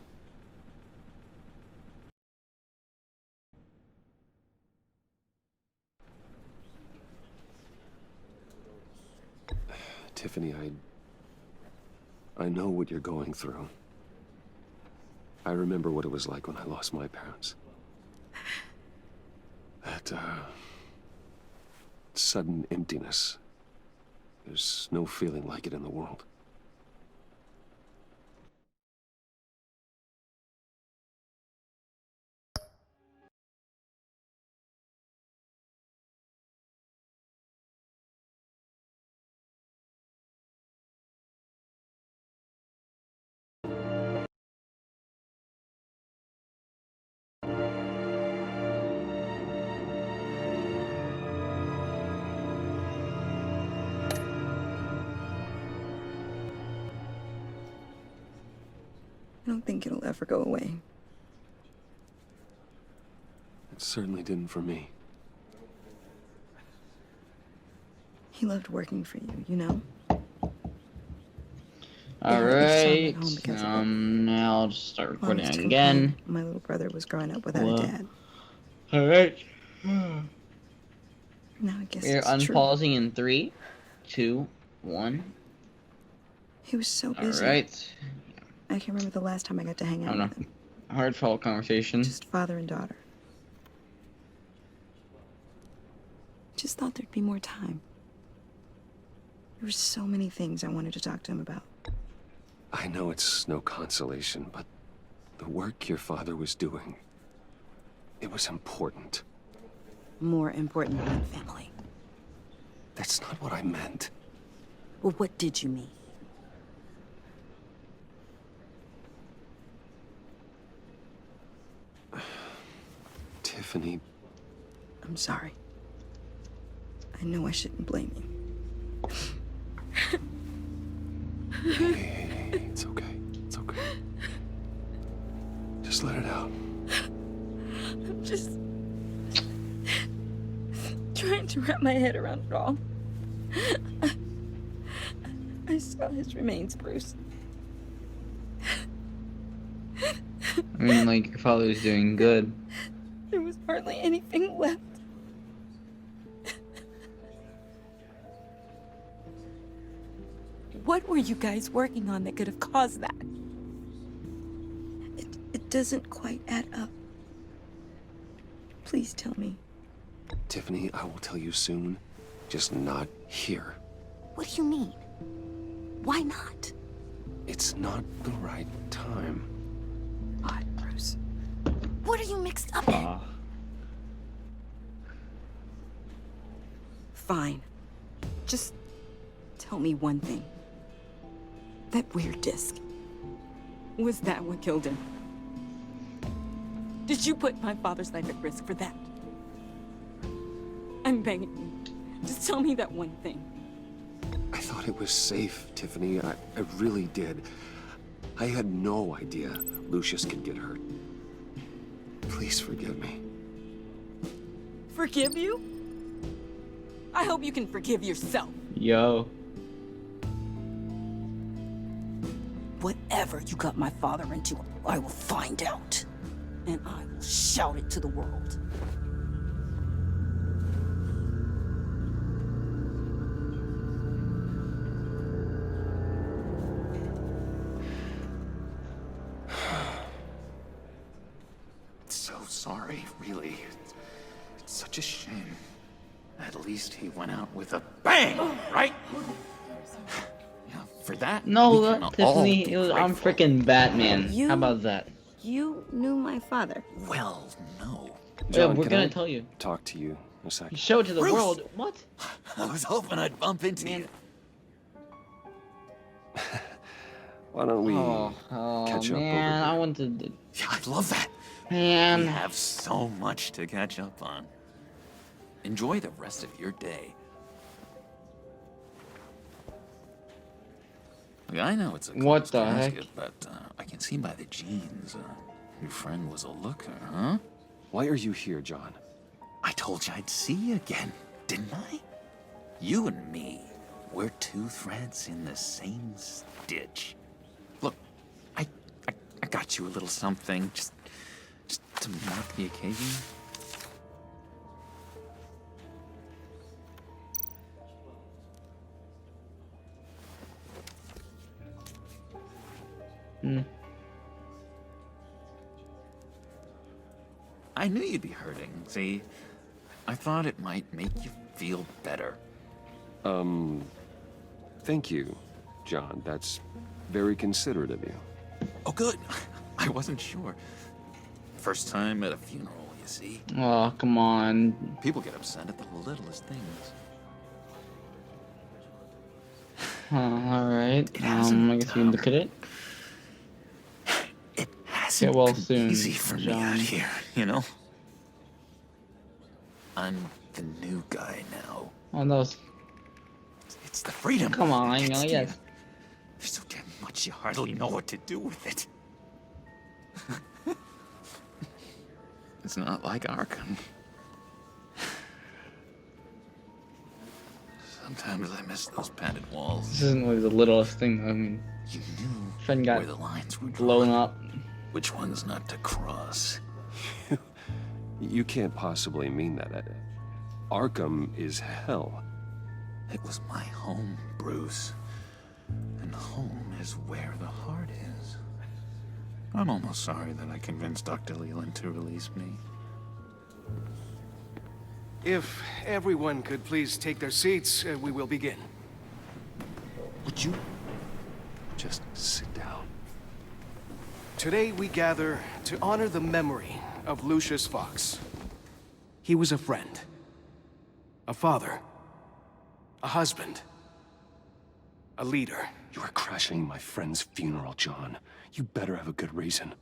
Tiffany, I know what you're going through. I remember what it was like when I lost my parents. That, sudden emptiness. There's no feeling like it in the world. I don't think it'll ever go away. It certainly didn't for me. He loved working for you, you know? Alright, now I'll just start recording again. My little brother was growing up without a dad. Alright. Now I guess We're it's unpausing true. in 3, 2, 1. He was so busy. Alright. I can't remember the last time I got to hang out with him. Heartfelt conversation. Just father and daughter. Just thought there'd be more time. There were so many things I wanted to talk to him about. I know it's no consolation, but the work your father was doing, it was important. More important than family. That's not what I meant. Well, what did you mean? Tiffany. I'm sorry. I know I shouldn't blame you. Hey, it's okay. It's okay. Just let it out. I'm just trying to wrap my head around it all. I saw his remains, Bruce. I mean, like, your father's doing good. There was hardly anything left. What were you guys working on that could have caused that? It doesn't quite add up. Please tell me. Tiffany, I will tell you soon. Just not here. What do you mean? Why not? It's not the right time. Why, Bruce? What are you mixed up in? Fine. Just tell me one thing. That weird disc. Was that what killed him? Did you put my father's life at risk for that? I'm begging you. Just tell me that one thing. I thought it was safe, Tiffany. I really did. I had no idea Lucius could get hurt. Please forgive me. Forgive you? I hope you can forgive yourself. Yo. Whatever you got my father into, I will find out. And I will shout it to the world. So sorry, really. It's such a shame. At least he went out with a bang, right? Yeah, for that, No, we can all Tiffany, be it was, I'm grateful. freaking Batman. How about that? You knew my father. Well, no. Yeah, we're gonna tell you. Talk to you a second. You show it to the Bruce! world. What? I was hoping I'd bump into you. Why don't we catch up man, over I wanted to... Yeah, I love that. Man. We have so much to catch up on. Enjoy the rest of your day. Look, I know it's a What close the casket, heck? but I can see by the jeans, your friend was a looker, huh? Why are you here, John? I told you I'd see you again, didn't I? You and me, we're two threads in the same stitch. Look, I got you a little something, just to mark the occasion. I knew you'd be hurting, see? I thought it might make you feel better. Thank you, John. That's very considerate of you. Oh, good. I wasn't sure. First time at a funeral, you see? Oh, come on. People get upset at the littlest things. Alright. I guess we can look at it. Hasn't Get well been soon, easy for me out John. here, you know? I'm the new guy now. Oh, no. It's the freedom. Come on, that I gets know, to yes. you. There's so damn much you hardly know what to do with it. It's not like Arkham. Sometimes I miss those padded walls. This isn't like the littlest thing. I mean, You knew friend got where the lines were blown drawn. up. Which ones not to cross. You can't possibly mean that. Arkham is hell. It was my home, Bruce. And home is where the heart is. I'm almost sorry that I convinced Dr. Leland to release me. If everyone could please take their seats, we will begin. Would you just sit down? Today we gather to honor the memory of Lucius Fox. He was a friend, a father, a husband, a leader. You are crashing my friend's funeral, John. You better have a good reason.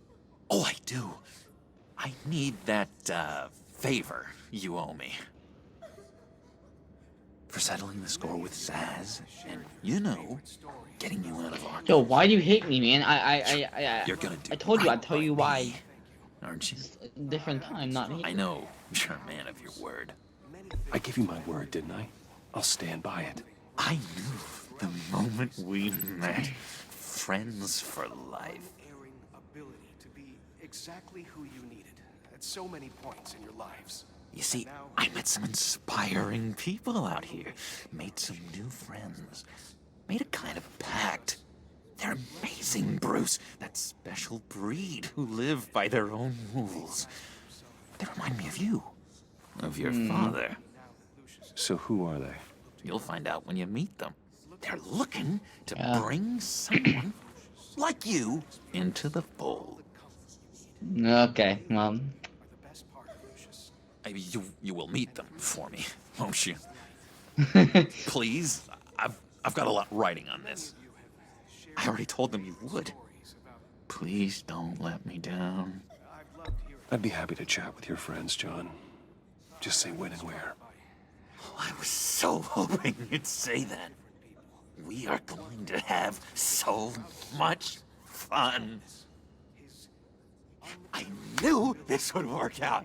Oh, I do. I need that, favor you owe me. For settling the score with Zaz, and, you know, getting you out of Arkham. Yo, why do you hate me, man? You're gonna do I told you, right I'd tell you why. Aren't you? Different time, not me. I know. You're a man of your word. I gave you my word, didn't I? I'll stand by it. I knew the moment we met. Friends for life. Ability to be exactly who you needed at so many points in your lives. You see, I met some inspiring people out here. Made some new friends. Made a kind of pact. They're amazing, Bruce. That special breed who live by their own rules. They remind me of you. Of your father. So who are they? You'll find out when you meet them. They're looking to bring someone like you into the fold. Okay, well. You will meet them for me, won't you? Please? I've got a lot writing on this. I already told them you would. Please don't let me down. I'd be happy to chat with your friends, John. Just say when and where. Oh, I was so hoping you'd say that. We are going to have so much fun. I knew this would work out.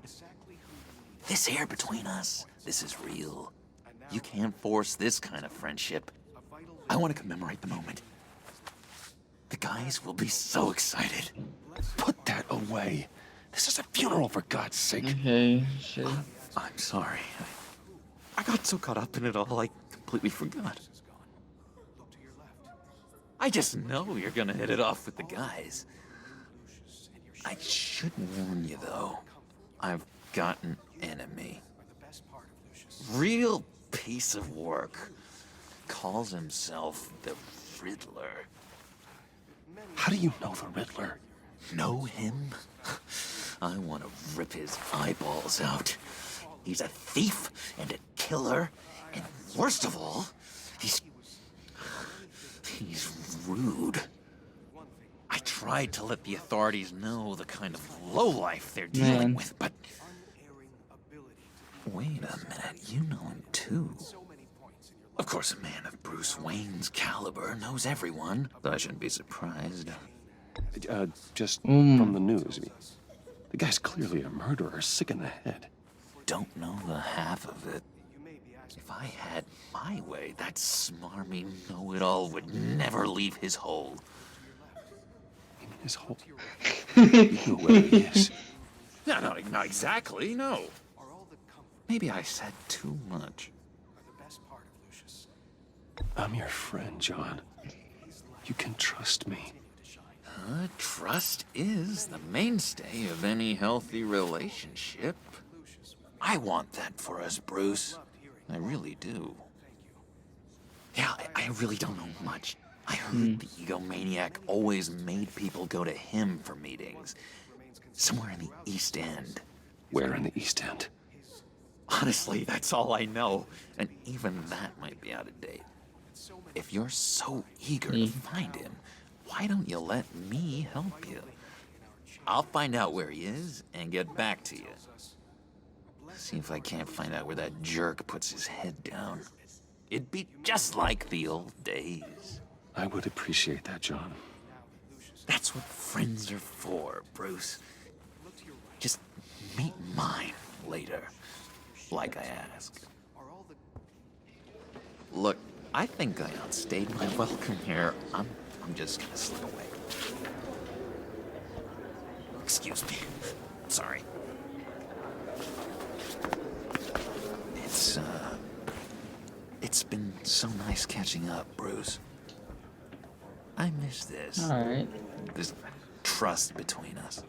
This air between us, this is real. You can't force this kind of friendship. I want to commemorate the moment. The guys will be so excited. Put that away. This is a funeral, for God's sake. Okay, sure. I'm sorry. I got so caught up in it all, I completely forgot. I just know you're gonna hit it off with the guys. I should warn you, though. I've got an enemy. real piece of work. Calls himself the Riddler. How do you know the Riddler? Know him? I want to rip his eyeballs out. He's a thief and a killer, and worst of all, he's rude. I tried to let the authorities know the kind of lowlife they're dealing with, but... Wait a minute, you know him too. Of course, a man of Bruce Wayne's caliber knows everyone, but I shouldn't be surprised. Just from the news. The guy's clearly a murderer, sick in the head. Don't know the half of it. If I had my way, that smarmy know-it-all would never leave his hole. His hole? You know where he is. No, not exactly, no. Maybe I said too much. I'm your friend, John. You can trust me. Trust is the mainstay of any healthy relationship. I want that for us, Bruce. I really do. Yeah, I really don't know much. I heard the egomaniac always made people go to him for meetings. Somewhere in the East End. Where in the East End? Honestly, that's all I know. And even that might be out of date. If you're so eager to find him, why don't you let me help you? I'll find out where he is and get back to you. See if I can't find out where that jerk puts his head down. It'd be just like the old days. I would appreciate that, John. That's what friends are for, Bruce. Just meet mine later, like I asked. Look, I think I outstayed my welcome here. I'm just gonna slip away. Excuse me. Sorry. It's been so nice catching up, Bruce. I miss this. All right. This trust between us.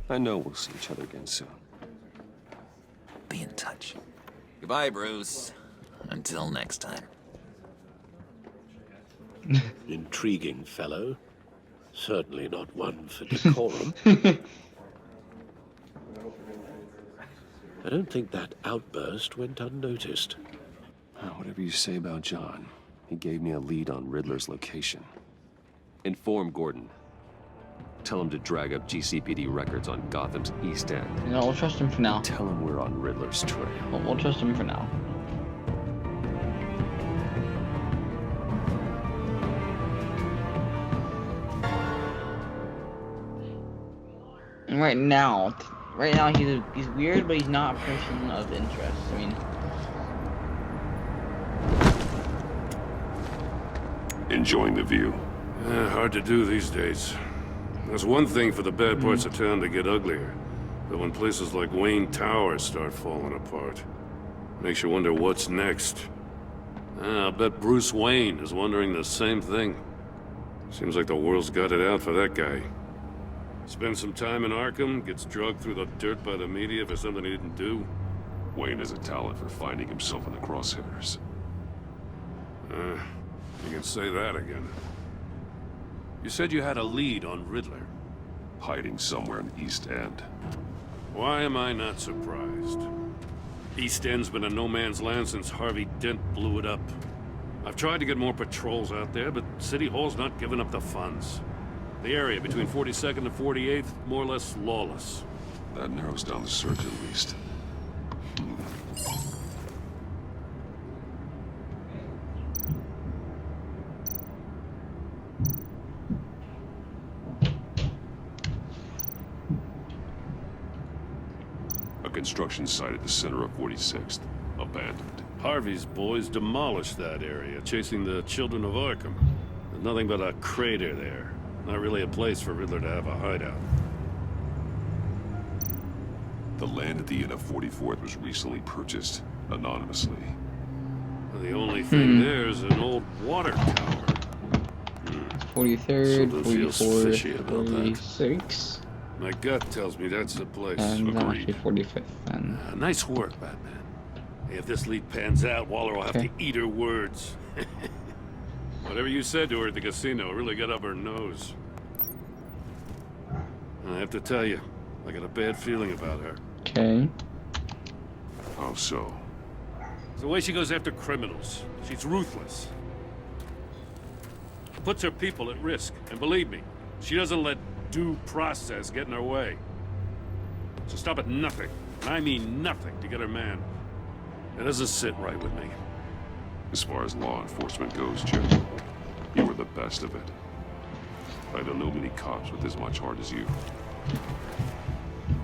I know we'll see each other again soon. Be in touch. Goodbye, Bruce. Until next time. Intriguing fellow. Certainly not one for decorum. I don't think that outburst went unnoticed. Whatever you say about John, he gave me a lead on Riddler's location. Inform Gordon. Tell him to drag up GCPD records on Gotham's East End. No, we'll trust him for now. Tell him we're on Riddler's trail. We'll trust him for now. And right now he's weird, but he's not a person of interest. I mean, Enjoying the view? Hard to do these days. There's one thing for the bad parts of town to get uglier, but when places like Wayne Tower start falling apart, makes you wonder what's next. I'll bet Bruce Wayne is wondering the same thing. Seems like the world's got it out for that guy. Spends some time in Arkham, gets drugged through the dirt by the media for something he didn't do. Wayne has a talent for finding himself in the crosshairs. You can say that again. You said you had a lead on Riddler. Hiding somewhere in East End. Why am I not surprised? East End's been a no-man's land since Harvey Dent blew it up. I've tried to get more patrols out there, but City Hall's not giving up the funds. The area between 42nd and 48th, more or less lawless. That narrows down the search at least. A construction site at the center of 46th. Abandoned. Harvey's boys demolished that area, chasing the children of Arkham. There's nothing but a crater there. Not really a place for Riddler to have a hideout. The land at the end of 44th was recently purchased, anonymously. The only thing there is an old water tower. 43rd, Something feels 44th, fishy about that. 46. My gut tells me that's the place. And then actually 45th then. Nice work, Batman. Hey, if this lead pans out, Waller will have Okay. to eat her words. Whatever you said to her at the casino really got up her nose. I have to tell you, I got a bad feeling about her. Okay. How so? It's the way she goes after criminals. She's ruthless. Puts her people at risk. And believe me, she doesn't let due process get in her way. So stop at nothing, and I mean nothing, to get her man. It doesn't sit right with me. As far as law enforcement goes, Jim, you were the best of it. I don't know many cops with as much heart as you.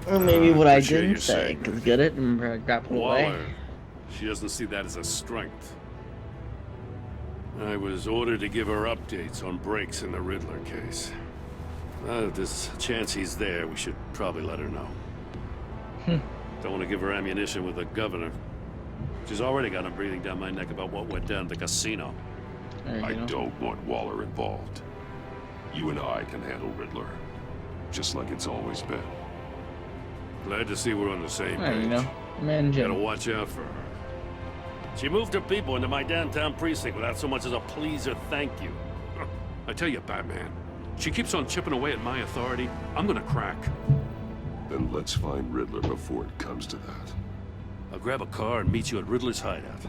Or maybe what I appreciate didn't you say, saying because get it? Remember I got put away. Waller, she doesn't see that as a strength. I was ordered to give her updates on breaks in the Riddler case. If there's a chance he's there, we should probably let her know. Don't want to give her ammunition with the governor. She's already got him breathing down my neck about what went down at the casino. I don't want Waller involved. You and I can handle Riddler, just like it's always been. Glad to see we're on the same Alright, page. you know, man, Jim. Gotta watch out for her. She moved her people into my downtown precinct without so much as a please or thank you. I tell you, Batman, she keeps on chipping away at my authority. I'm gonna crack. Then let's find Riddler before it comes to that. I'll grab a car and meet you at Riddler's hideout.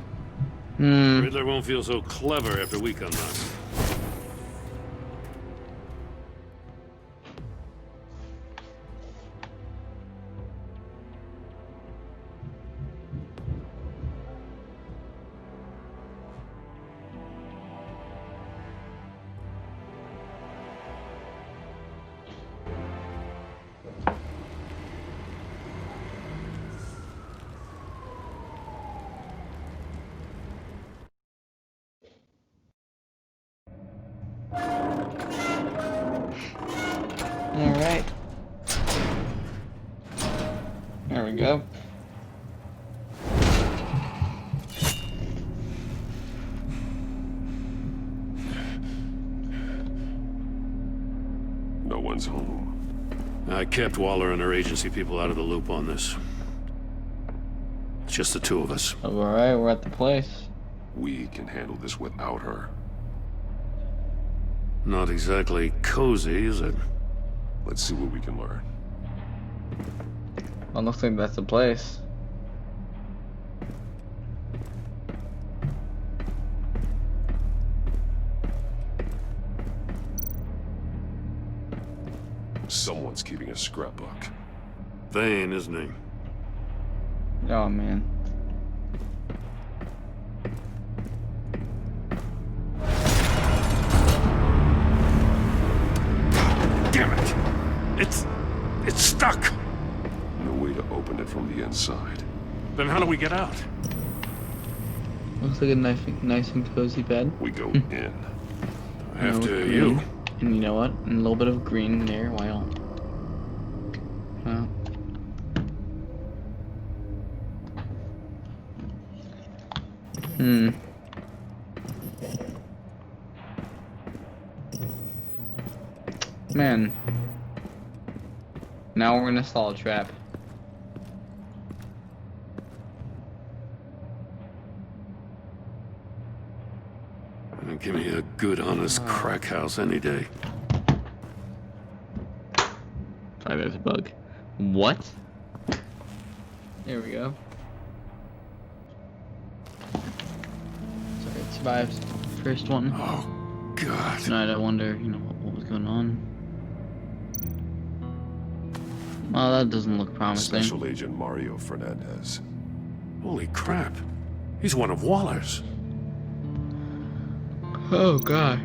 Hmm. Riddler won't feel so clever after we come back. Alright. There we go. No one's home. I kept Waller and her agency people out of the loop on this. It's just the two of us. Alright, we're at the place. We can handle this without her. Not exactly cozy, is it? Let's see what we can learn. Well, looks like that's the place. Someone's keeping a scrapbook. Vane, isn't he? Oh, man. Damn it! It's stuck! No way to open it from the inside. Then how do we get out? Looks like a nice and cozy bed. We go in. After you. And you know what? And a little bit of green there. Why not? Well. Man. Now we're gonna stall a trap. Give me a good, honest crack house any day. Sorry, there's a bug. What? There we go. Sorry, it survived. First one. Oh, God. Tonight I wonder, you know, what was going on. Well, that doesn't look promising. Special Agent Mario Fernandez. Holy crap. He's one of Waller's. Oh, gosh.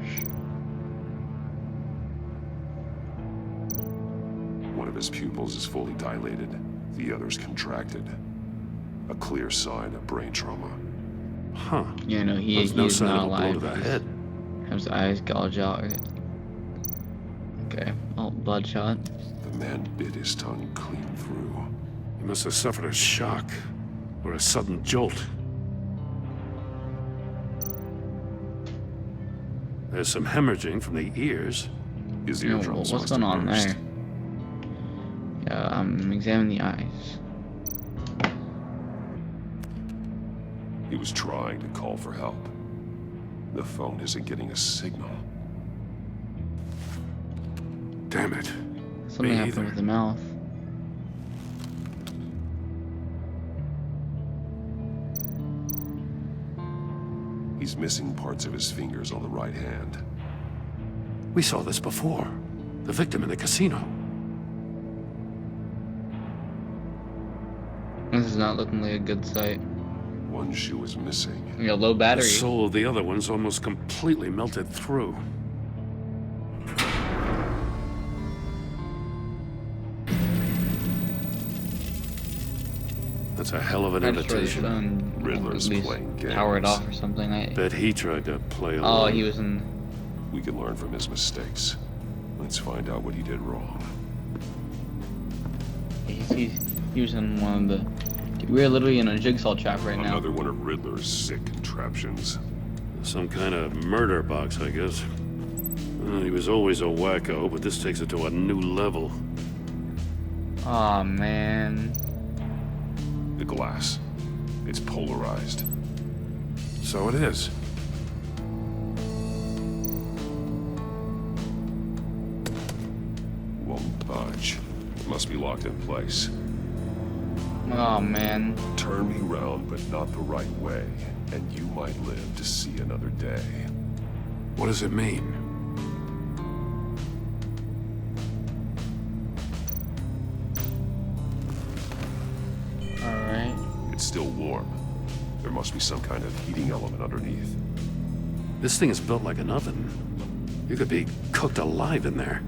One of his pupils is fully dilated. The other's contracted. A clear sign of brain trauma. Huh. Yeah, no, he There's no is sign not of a blow alive. to the head. His eyes gouge out. Okay, well, bloodshot. The man bit his tongue clean through. He must have suffered a shock or a sudden jolt. There's some hemorrhaging from the ears. His You know, eardrums what's must going have on burst. there? Examine the eyes. He was trying to call for help. The phone isn't getting a signal. Damn it. Something happened with the mouth. He's missing parts of his fingers on the right hand. We saw this before. The victim in the casino. This is not looking like a good sight. One shoe is missing. You got low battery. The soul of the other one's almost completely melted through. That's a hell of an invitation. Riddler's playing games. Power it off or something. Bet he tried to play along. Oh, he was in. We can learn from his mistakes. Let's find out what he did wrong. He was in one of the. We're literally in a jigsaw trap right now. Another one of Riddler's sick contraptions. Some kind of murder box, I guess. Well, he was always a wacko, but this takes it to a new level. Aw, man. The glass. It's polarized. So it is. Won't budge. Must be locked in place. Oh, man. Turn me round, but not the right way, and you might live to see another day. What does it mean? Alright. It's still warm. There must be some kind of heating element underneath. This thing is built like an oven. You could be cooked alive in there.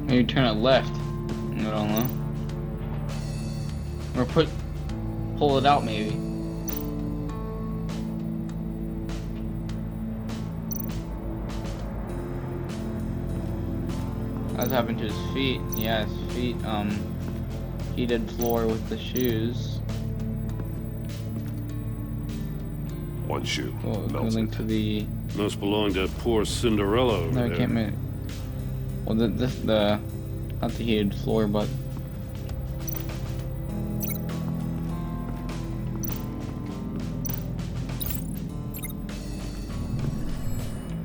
Maybe turn it left. I don't know. Or pull it out maybe. What's happened to his feet? Yeah, his feet, heated floor with the shoes. One shoe. Oh, link to the. Must belong to poor Cinderella over No, I there. can't make. Well, the not the heated floor, but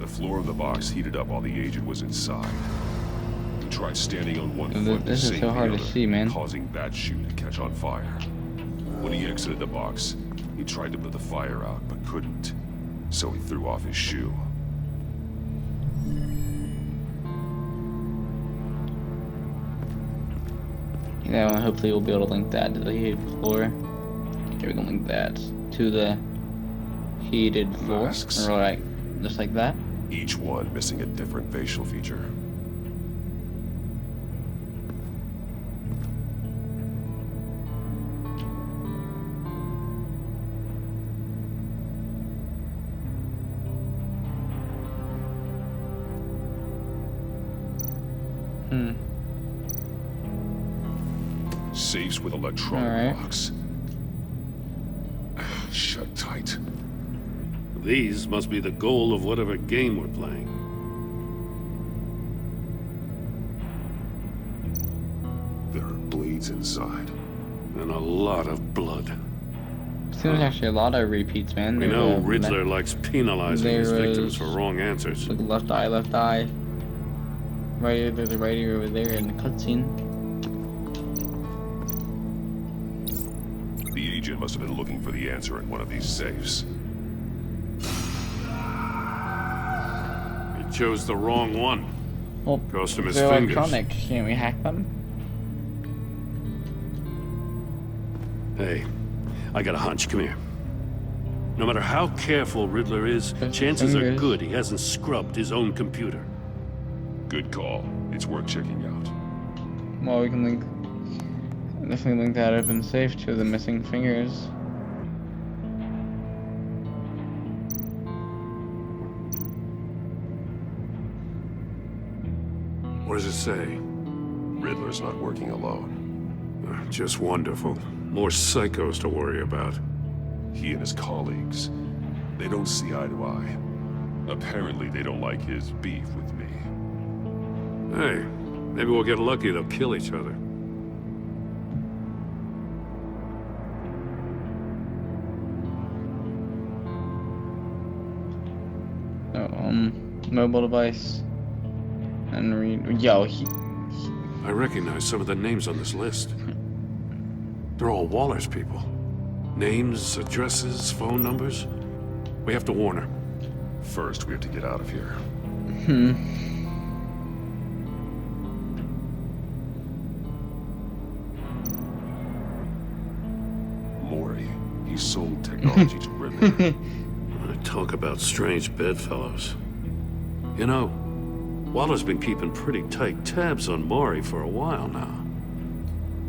The floor of the box heated up while the agent was inside. He tried standing on one foot. This is so hard to see, man. Causing that shoe to catch on fire. When he exited the box, he tried to put the fire out, but couldn't. So he threw off his shoe. yeah, hopefully we'll be able to link that to the heated floor. Okay, we can link that to the heated floor. Masks. Or like, just like that. Each one missing a different facial feature. Safes with electronic locks. Shut tight. These must be the goal of whatever game we're playing. There are blades inside. And a lot of blood. There's actually a lot of repeats, man. We know Riddler likes penalizing his victims for wrong answers. Look, left eye. Right here, there's a right ear over there in the cutscene. The agent must have been looking for the answer in one of these safes. He chose the wrong one. Well, cost him his they're fingers. electronic. Can't we hack them? Hey, I got a hunch. Come here. No matter how careful Riddler is, chances are good he hasn't scrubbed his own computer. Good call. It's worth checking out. Well, we can link. Definitely link that open safe to the missing fingers. What does it say? Riddler's not working alone. Just wonderful. More psychos to worry about. He and his colleagues, they don't see eye to eye. Apparently, they don't like his beef with me. Hey, maybe we'll get lucky. They'll kill each other. Mobile device. And read. Yo, I recognize some of the names on this list. They're all Waller's people. Names, addresses, phone numbers. We have to warn her. First, we have to get out of here. Maury, he sold technology to Riddler. Talk about strange bedfellows. You know, Waller's been keeping pretty tight tabs on Maury for a while now.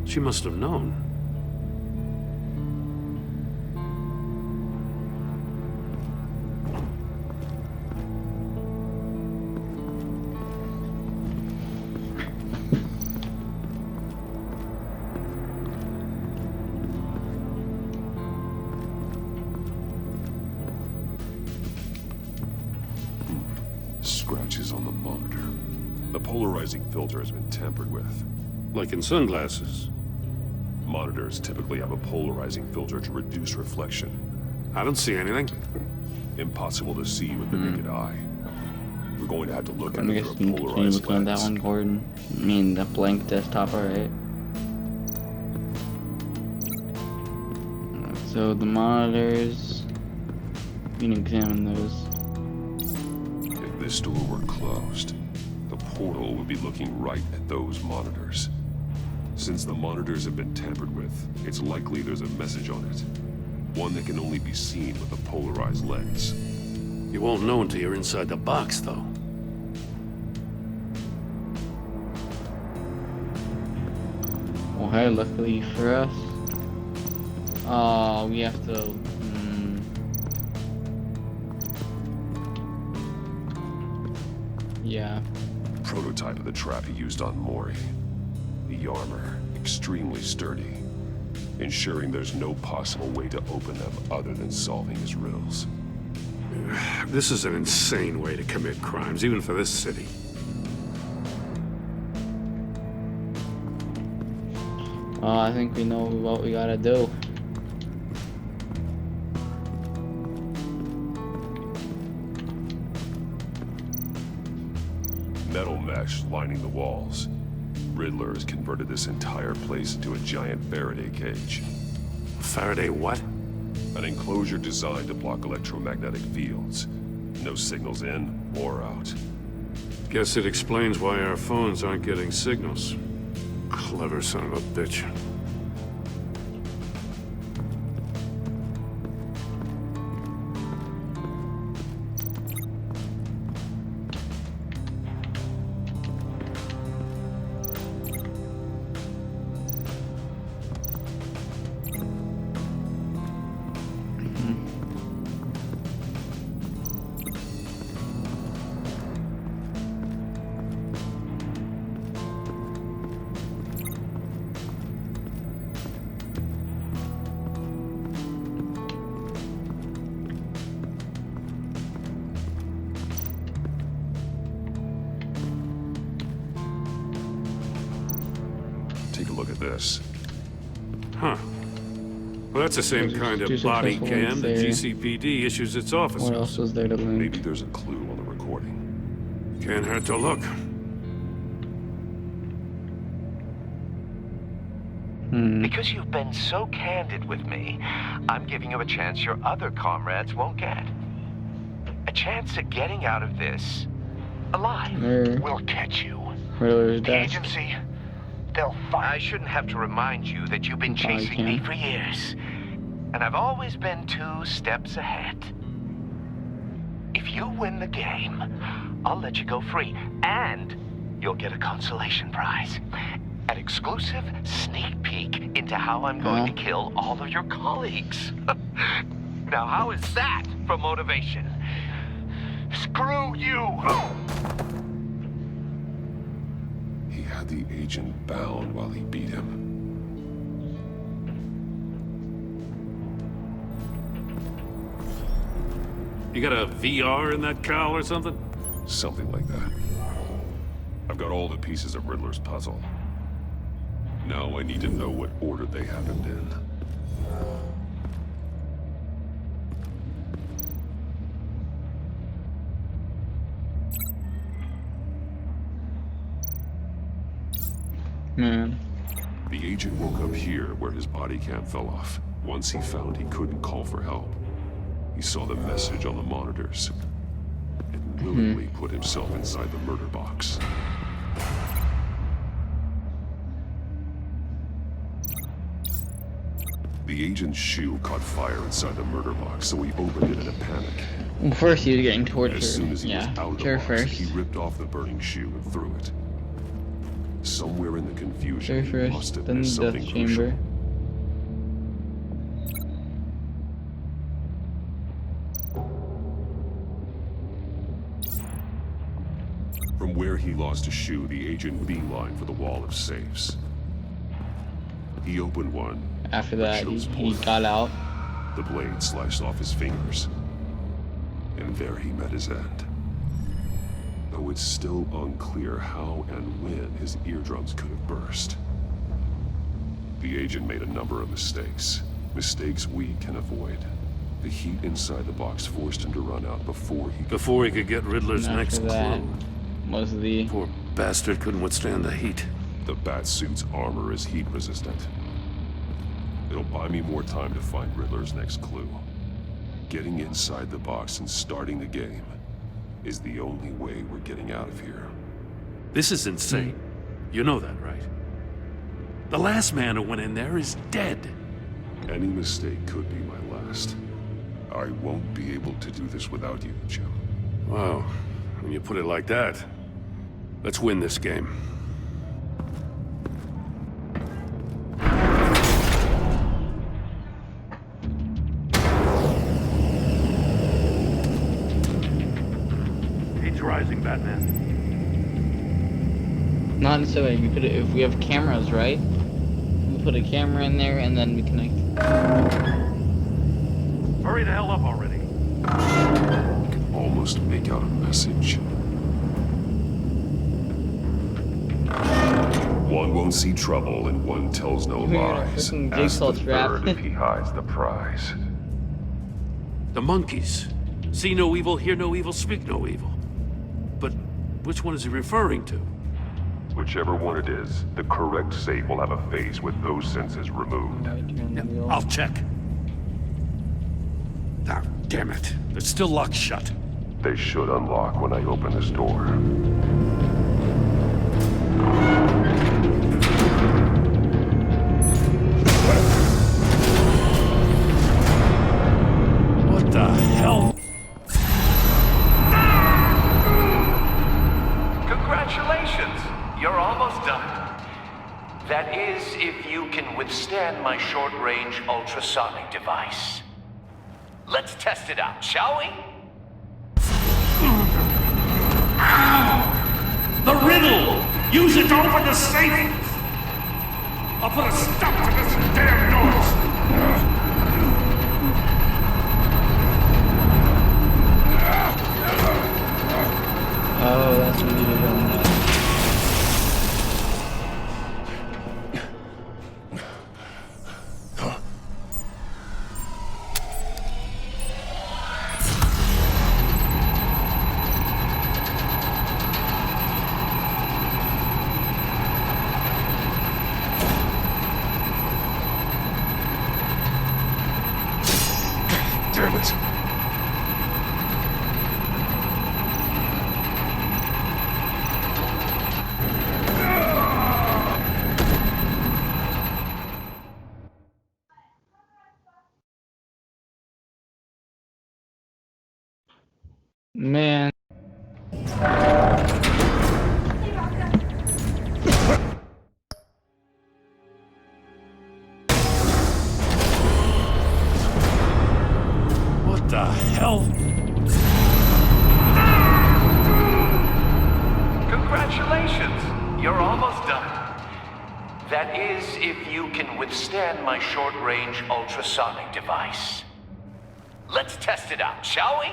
She must have known. Scratches on the monitor. The polarizing filter has been tampered with. Like in sunglasses. Monitors typically have a polarizing filter to reduce reflection. I don't see anything. Impossible to see with the naked eye. We're going to have to look at it through a can you polarized look on that lens. one, Gordon? I mean, the blank desktop, alright. So the monitors, you can examine those. If this door were closed, the portal would be looking right at those monitors. Since the monitors have been tampered with, it's likely there's a message on it. One that can only be seen with a polarized lens. You won't know until you're inside the box, though. Well, hey, luckily for us. Oh, we have to... Yeah. Prototype of the trap he used on Maury. The armor, extremely sturdy, ensuring there's no possible way to open them other than solving his riddles. This is an insane way to commit crimes, even for this city. Oh, I think we know what we gotta do. Metal mesh lining the walls. Riddler has converted this entire place into a giant Faraday cage. Faraday what? An enclosure designed to block electromagnetic fields. No signals in or out. Guess it explains why our phones aren't getting signals. Clever son of a bitch. Take a look at this. Huh. Well, that's the same kind of body cam that GCPD issues its officers. What else was there to link? Maybe there's a clue on the recording. Can't hurt to look. Because you've been so candid with me, I'm giving you a chance your other comrades won't get. A chance at getting out of this alive. We'll catch you. Riddler's The desk. agency, they'll find. I shouldn't have to remind you that you've been chasing me for years. And I've always been 2 steps ahead. If you win the game, I'll let you go free. And you'll get a consolation prize. An exclusive sneak peek into how I'm going to kill all of your colleagues. Now, how is that for motivation? Screw you! had the agent bound while he beat him. You got a VR in that cowl or something? Something like that. I've got all the pieces of Riddler's puzzle. Now I need to know what order they happened in. Man. The agent woke up here where his body cam fell off. Once he found he couldn't call for help, he saw the message on the monitors and willingly put himself inside the murder box. The agent's shoe caught fire inside the murder box, so he opened it in a panic. Well, first he was getting tortured. As soon as he was out of the box, first. he ripped off the burning shoe and threw it. Somewhere in the confusion, he must have then missed the something death crucial. chamber. From where he lost a shoe, the agent beelined for the wall of safes. He opened one. After that, he got out. The blade sliced off his fingers. And there he met his end. Though it's still unclear how and when his eardrums could have burst. The agent made a number of mistakes. Mistakes we can avoid. The heat inside the box forced him to run out before he could get Riddler's next clue. Was the poor bastard couldn't withstand the heat. The Batsuit's armor is heat resistant. It'll buy me more time to find Riddler's next clue. Getting inside the box and starting the game is the only way we're getting out of here. This is insane. You know that, right? The last man who went in there is dead. Any mistake could be my last. I won't be able to do this without you, Jim. Wow, when you put it like that, let's win this game. Rising, Batman. Not necessarily. We could, if we have cameras, right? We put a camera in there and then we connect. Hurry the hell up already. I can almost make out a message. One won't see trouble and one tells no lies. Ask the third if he hides the prize. The monkeys. See no evil, hear no evil, speak no evil. But which one is he referring to? Whichever one it is, the correct safe will have a face with those senses removed. I'll check. Ah, damn it. They're still locked shut. They should unlock when I open this door. What the hell? Congratulations! You're almost done. That is, if you can withstand my short-range ultrasonic device. Let's test it out, shall we? The riddle! Use it to open the safe! I'll put a stop to this damn noise! Oh, that's what we need to go now. Damn it. Man. What the hell? Congratulations! You're almost you can withstand my short-range ultrasonic device. Let's test it out, shall we?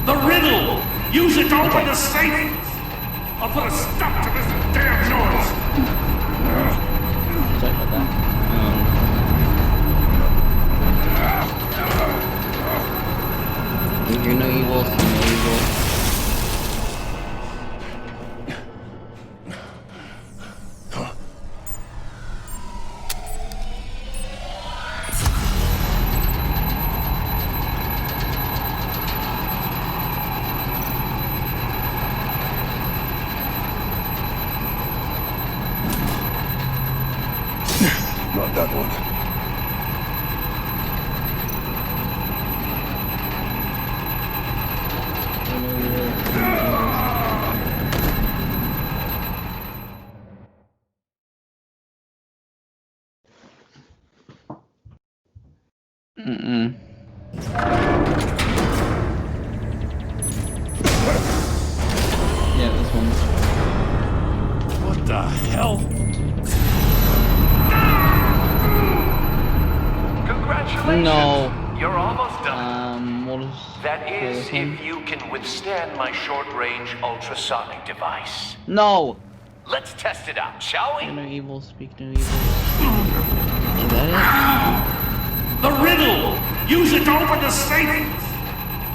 The riddle! Use it to open the safe! I'll put a stop to this damn noise! Sorry about that. You're no evil, see no evil. Not that one. Yeah, this one. What the hell? Congratulations! No. You're almost done. What is That is, this one? if you can withstand my short-range ultrasonic device. No! Let's test it out, shall we? Hear no evil, speak no evil. Is that The riddle! Use it to open the safe!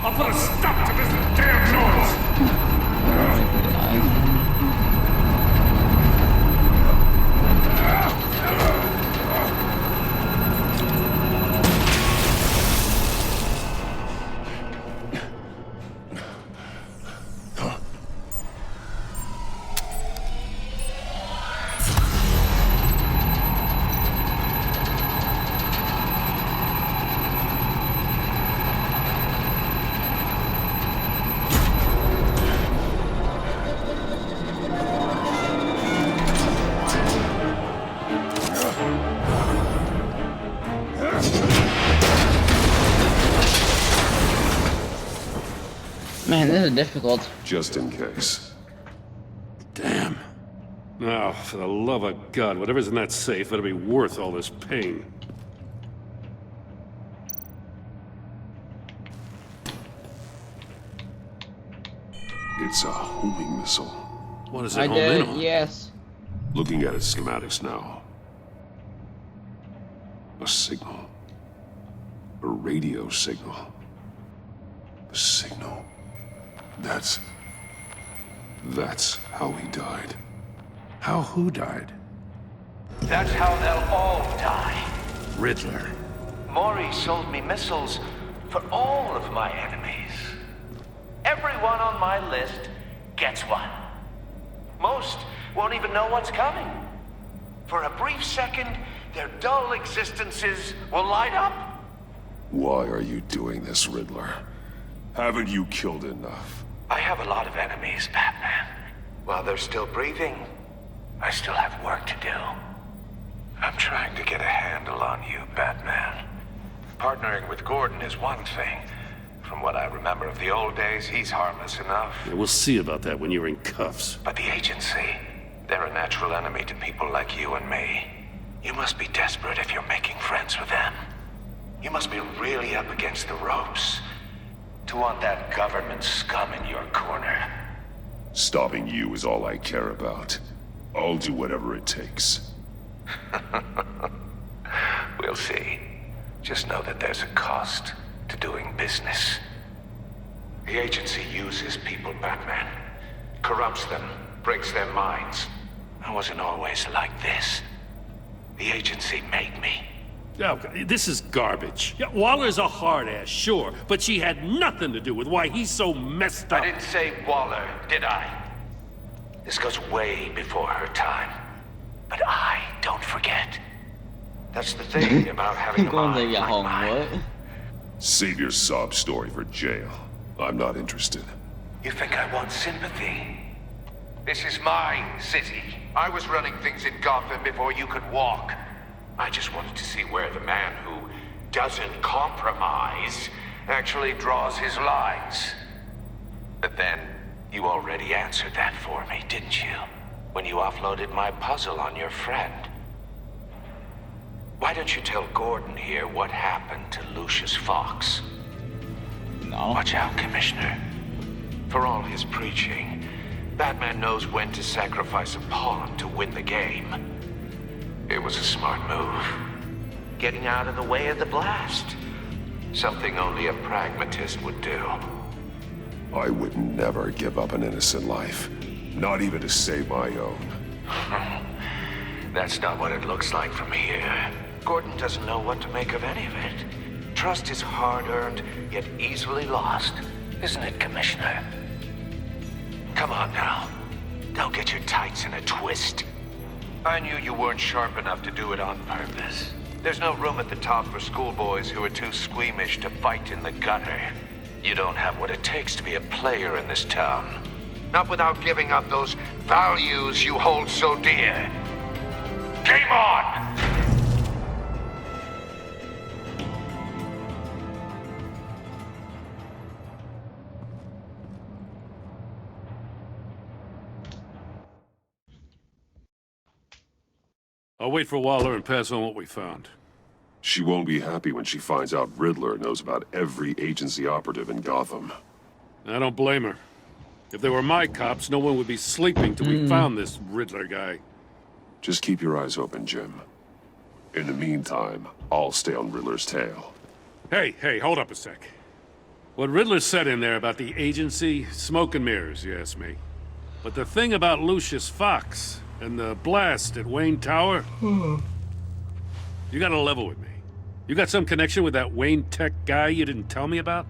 I'll put a stop to this damn noise! Man, this is difficult. Just in case. Damn. Now, for the love of God, whatever's in that safe better be worth all this pain. It's a homing missile. What is it I home in did, on? yes. Looking at its schematics now. A signal. A radio signal. A signal. That's how he died. How who died? That's how they'll all die. Riddler. Maury sold me missiles for all of my enemies. Everyone on my list gets one. Most won't even know what's coming. For a brief second, their dull existences will light up. Why are you doing this, Riddler? Haven't you killed enough? I have a lot of enemies, Batman. While they're still breathing, I still have work to do. I'm trying to get a handle on you, Batman. Partnering with Gordon is one thing. From what I remember of the old days, he's harmless enough. Yeah, we'll see about that when you're in cuffs. But the agency, they're a natural enemy to people like you and me. You must be desperate if you're making friends with them. You must be really up against the ropes to want that government scum in your corner. Stopping you is all I care about. I'll do whatever it takes. We'll see. Just know that there's a cost to doing business. The agency uses people, Batman. Corrupts them, breaks their minds. I wasn't always like this. The agency made me. Oh, this is garbage. Yeah, Waller's a hard ass, sure, but she had nothing to do with why he's so messed up. I didn't say Waller, did I? This goes way before her time. But I don't forget. That's the thing about having a mind like mine. Save your sob story for jail. I'm not interested. You think I want sympathy? This is my city. I was running things in Gotham before you could walk. I just wanted to see where the man who doesn't compromise actually draws his lines. But then, you already answered that for me, didn't you? when you offloaded my puzzle on your friend. Why don't you tell Gordon here what happened to Lucius Fox? No. Watch out, Commissioner. For all his preaching, Batman knows when to sacrifice a pawn to win the game. It was a smart move. Getting out of the way of the blast. Something only a pragmatist would do. I would never give up an innocent life. Not even to save my own. That's not what it looks like from here. Gordon doesn't know what to make of any of it. Trust is hard-earned, yet easily lost. Isn't it, Commissioner? Come on now. Don't get your tights in a twist. I knew you weren't sharp enough to do it on purpose. There's no room at the top for schoolboys who are too squeamish to fight in the gutter. You don't have what it takes to be a player in this town. Not without giving up those values you hold so dear. Game on! I'll wait for Waller and pass on what we found. She won't be happy when she finds out Riddler knows about every agency operative in Gotham. I don't blame her. If they were my cops, no one would be sleeping till we found this Riddler guy. Just keep your eyes open, Jim. In the meantime, I'll stay on Riddler's tail. Hey, hold up a sec. What Riddler said in there about the agency, smoke and mirrors, you ask me. But the thing about Lucius Fox and the blast at Wayne Tower, you gotta level with me. You got some connection with that Wayne Tech guy you didn't tell me about?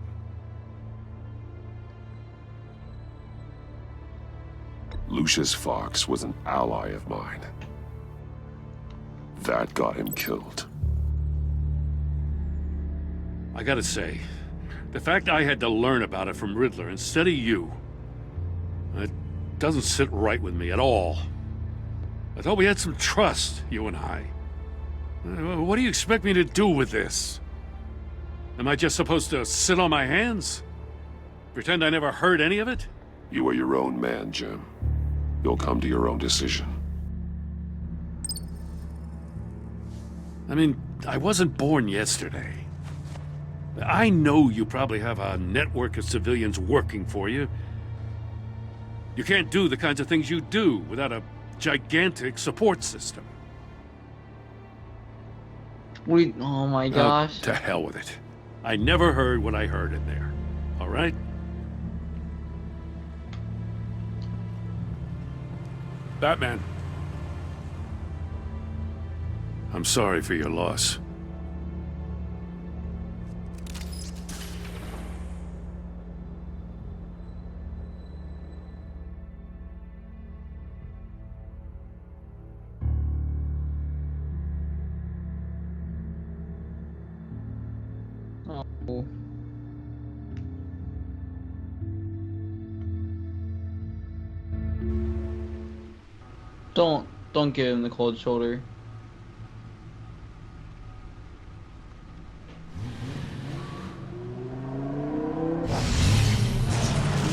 Lucius Fox was an ally of mine. That got him killed. I gotta say, the fact I had to learn about it from Riddler instead of you, it doesn't sit right with me at all. I thought we had some trust, you and I. What do you expect me to do with this? Am I just supposed to sit on my hands? Pretend I never heard any of it? You are your own man, Jim. You'll come to your own decision. I mean, I wasn't born yesterday. I know you probably have a network of civilians working for you. You can't do the kinds of things you do without a gigantic support system. Oh my gosh. To hell with it. I never heard what I heard in there. All right? Batman. I'm sorry for your loss. Oh. Don't give him the cold shoulder.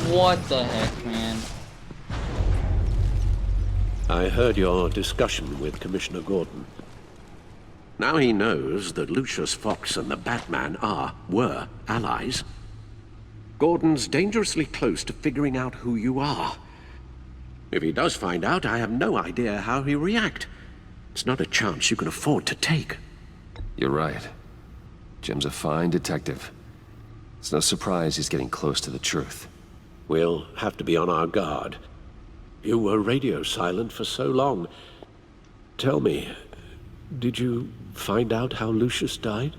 What the heck, man? I heard your discussion with Commissioner Gordon. Now he knows that Lucius Fox and the Batman were allies. Gordon's dangerously close to figuring out who you are. If he does find out, I have no idea how he'll react. It's not a chance you can afford to take. You're right. Jim's a fine detective. It's no surprise he's getting close to the truth. We'll have to be on our guard. You were radio silent for so long. Tell me, did you find out how Lucius died?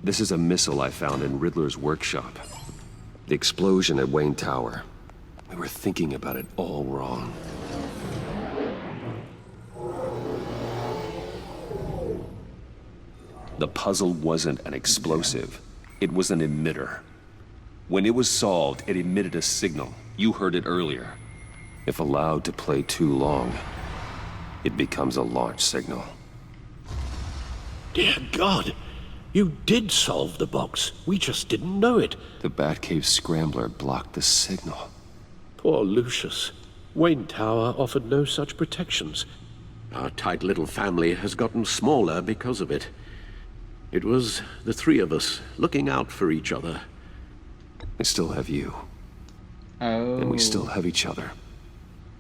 This is a missile I found in Riddler's workshop. The explosion at Wayne Tower. We were thinking about it all wrong. The puzzle wasn't an explosive. It was an emitter. When it was solved, it emitted a signal. You heard it earlier. If allowed to play too long, it becomes a launch signal. Dear God, you did solve the box. We just didn't know it. The Batcave scrambler blocked the signal. Poor Lucius. Wayne Tower offered no such protections. Our tight little family has gotten smaller because of it. It was the three of us looking out for each other. I still have you. Oh. And we still have each other.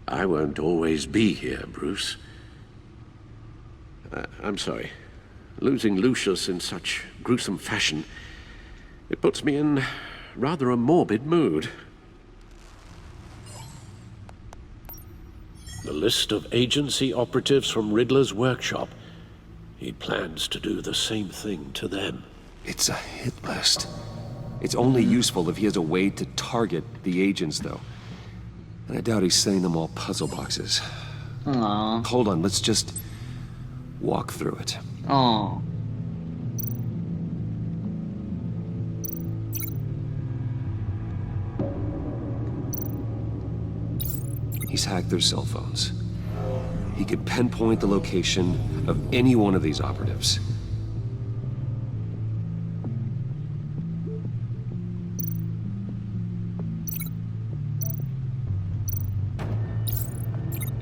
I won't always be here, Bruce. I'm sorry. Losing Lucius in such gruesome fashion, it puts me in rather a morbid mood. The list of agency operatives from Riddler's workshop. He plans to do the same thing to them. It's a hit list. It's only useful if he has a way to target the agents, though. And I doubt he's sending them all puzzle boxes. Aww. Hold on, let's just walk through it. Aww. He's hacked their cell phones. He could pinpoint the location of any one of these operatives.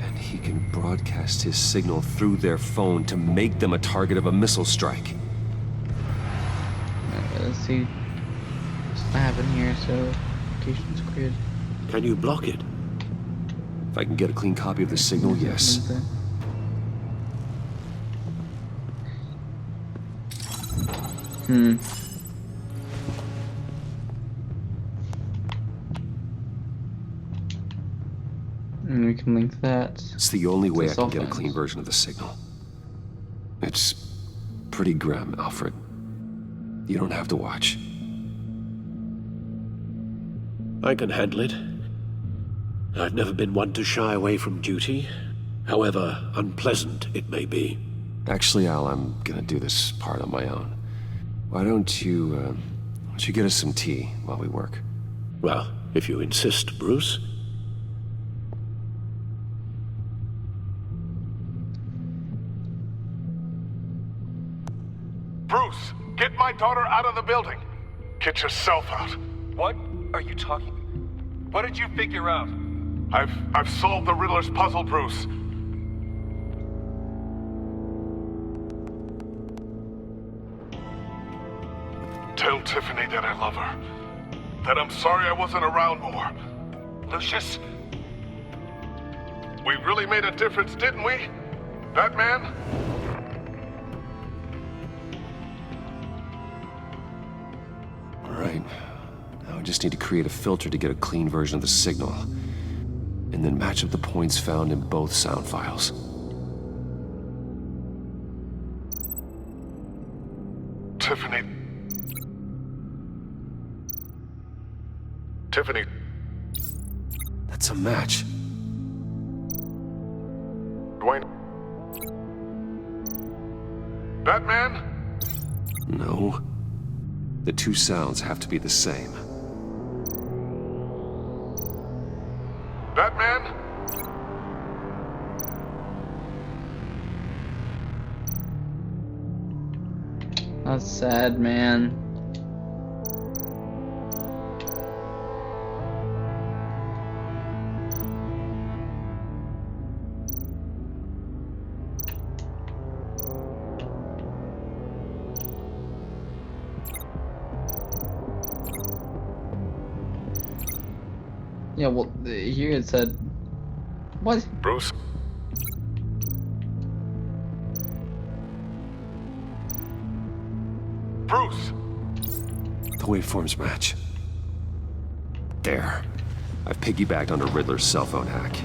And he can broadcast his signal through their phone to make them a target of a missile strike. Let's see what's happening here. So, location's cleared. Can you block it? If I can get a clean copy of the signal, yes. Hmm. And we can link that. It's the only way I cell can get a phones. clean version of the signal. It's pretty grim, Alfred. You don't have to watch. I can handle it. I've never been one to shy away from duty, however unpleasant it may be. Actually, Al, I'm gonna do this part on my own. Why don't you get us some tea while we work? Well, if you insist, Bruce. Bruce, get my daughter out of the building. Get yourself out. What are you talking? What did you figure out? I've solved the Riddler's puzzle, Bruce. Tell Tiffany that I love her. That I'm sorry I wasn't around more. Lucius? We really made a difference, didn't we? Batman? All right. Now I just need to create a filter to get a clean version of the signal. And then match up the points found in both sound files. Tiffany. Tiffany. That's a match. Dwayne. Batman? No. The two sounds have to be the same. Batman? That's sad, man. Yeah, well, here it said... What? Bruce? Bruce! The waveforms match. There. I've piggybacked onto Riddler's cell phone hack.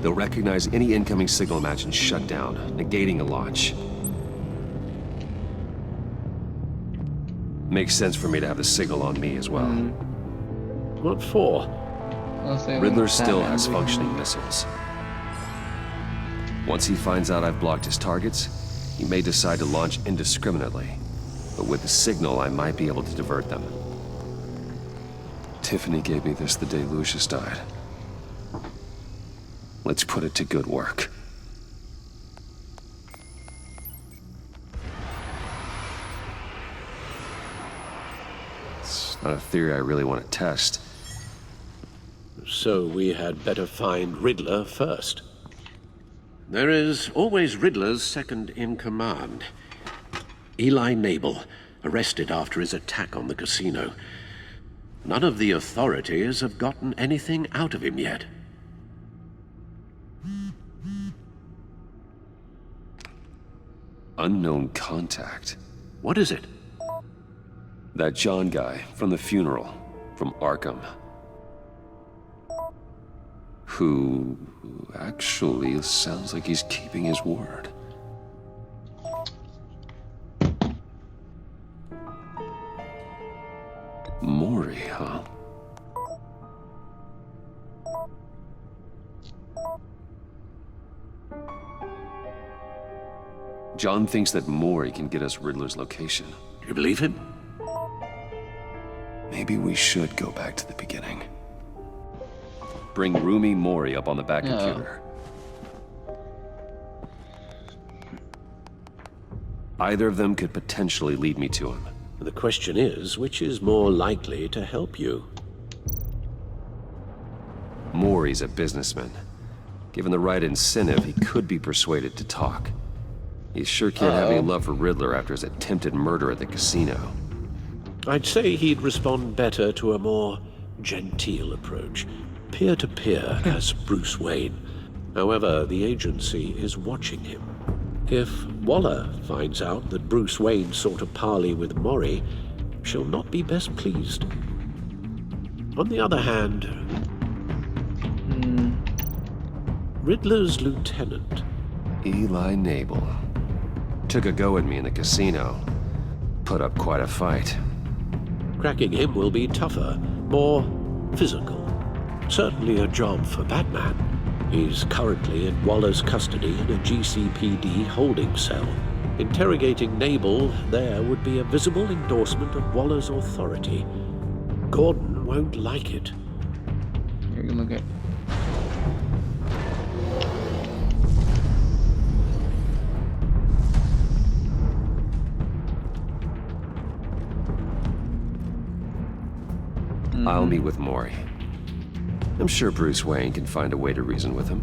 They'll recognize any incoming signal match and shut down, negating a launch. Makes sense for me to have the signal on me as well. What for? Riddler still has functioning missiles. Once he finds out I've blocked his targets, he may decide to launch indiscriminately. But with the signal, I might be able to divert them. Tiffany gave me this the day Lucius died. Let's put it to good work. It's not a theory I really want to test. So we had better find Riddler first. There is always Riddler's second in command. Eli Nabel, arrested after his attack on the casino. None of the authorities have gotten anything out of him yet. Unknown contact. What is it? That John guy from the funeral, from Arkham. Who actually sounds like he's keeping his word. Maury, huh? John thinks that Maury can get us Riddler's location. You believe him? Maybe we should go back to the beginning. Bring Rumi Maury up on the back computer. Either of them could potentially lead me to him. The question is, which is more likely to help you? Maury's a businessman. Given the right incentive, he could be persuaded to talk. He sure can't have any love for Riddler after his attempted murder at the casino. I'd say he'd respond better to a more genteel approach. Peer-to-peer as Bruce Wayne. However, the agency is watching him. If Waller finds out that Bruce Wayne sought a parley with Maury, she'll not be best pleased. On the other hand, Riddler's lieutenant, Eli Nabel, took a go at me in the casino. Put up quite a fight. Cracking him will be tougher, more physical. Certainly a job for Batman. He's currently in Waller's custody in a GCPD holding cell. Interrogating Nabel there would be a visible endorsement of Waller's authority. Gordon won't like it. You're gonna look at. I'll meet with Maury. I'm sure Bruce Wayne can find a way to reason with him.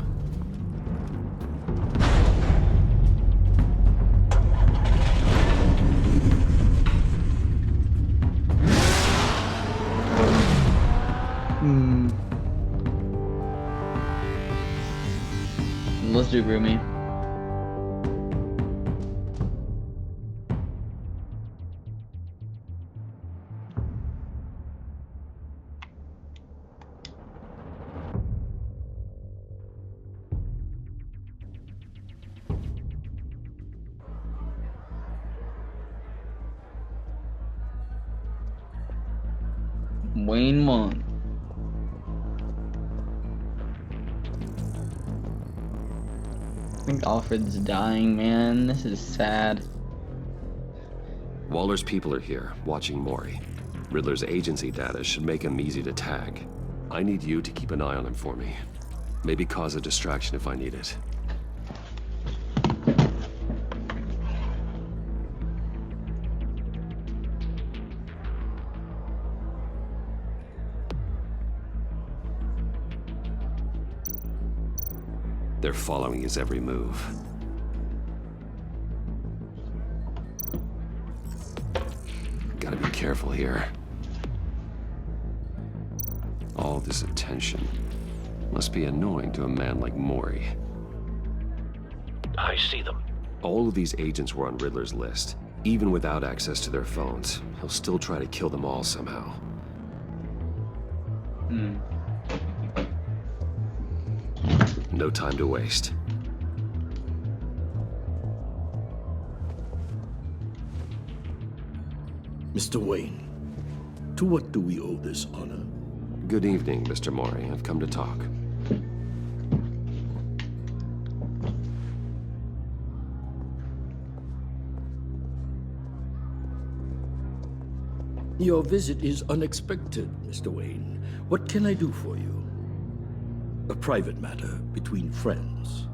Let's do Rumi. Wayne won. I think Alfred's dying, man. This is sad. Waller's people are here, watching Maury. Riddler's agency data should make him easy to tag. I need you to keep an eye on him for me. Maybe cause a distraction if I need it. They're following his every move. Gotta be careful here. All this attention must be annoying to a man like Maury. I see them. All of these agents were on Riddler's list. Even without access to their phones, he'll still try to kill them all somehow. No time to waste. Mr. Wayne, to what do we owe this honor? Good evening, Mr. Maury. I've come to talk. Your visit is unexpected, Mr. Wayne. What can I do for you? A private matter between friends.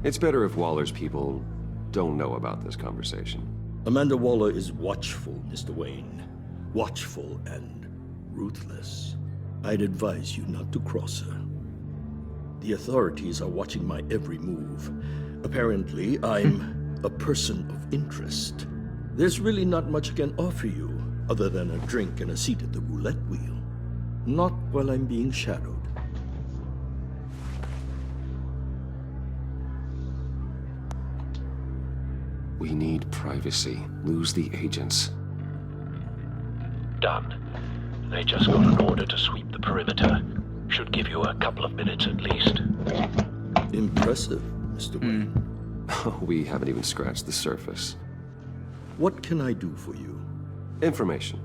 It's better if Waller's people don't know about this conversation. Amanda Waller is watchful, Mr. Wayne. Watchful and ruthless. I'd advise you not to cross her. The authorities are watching my every move. Apparently, I'm a person of interest. There's really not much I can offer you, other than a drink and a seat at the roulette wheel. Not while I'm being shadowed. We need privacy. Lose the agents. Done. They just got an order to sweep the perimeter. Should give you a couple of minutes at least. Impressive, Mr. Wayne. We haven't even scratched the surface. What can I do for you? Information.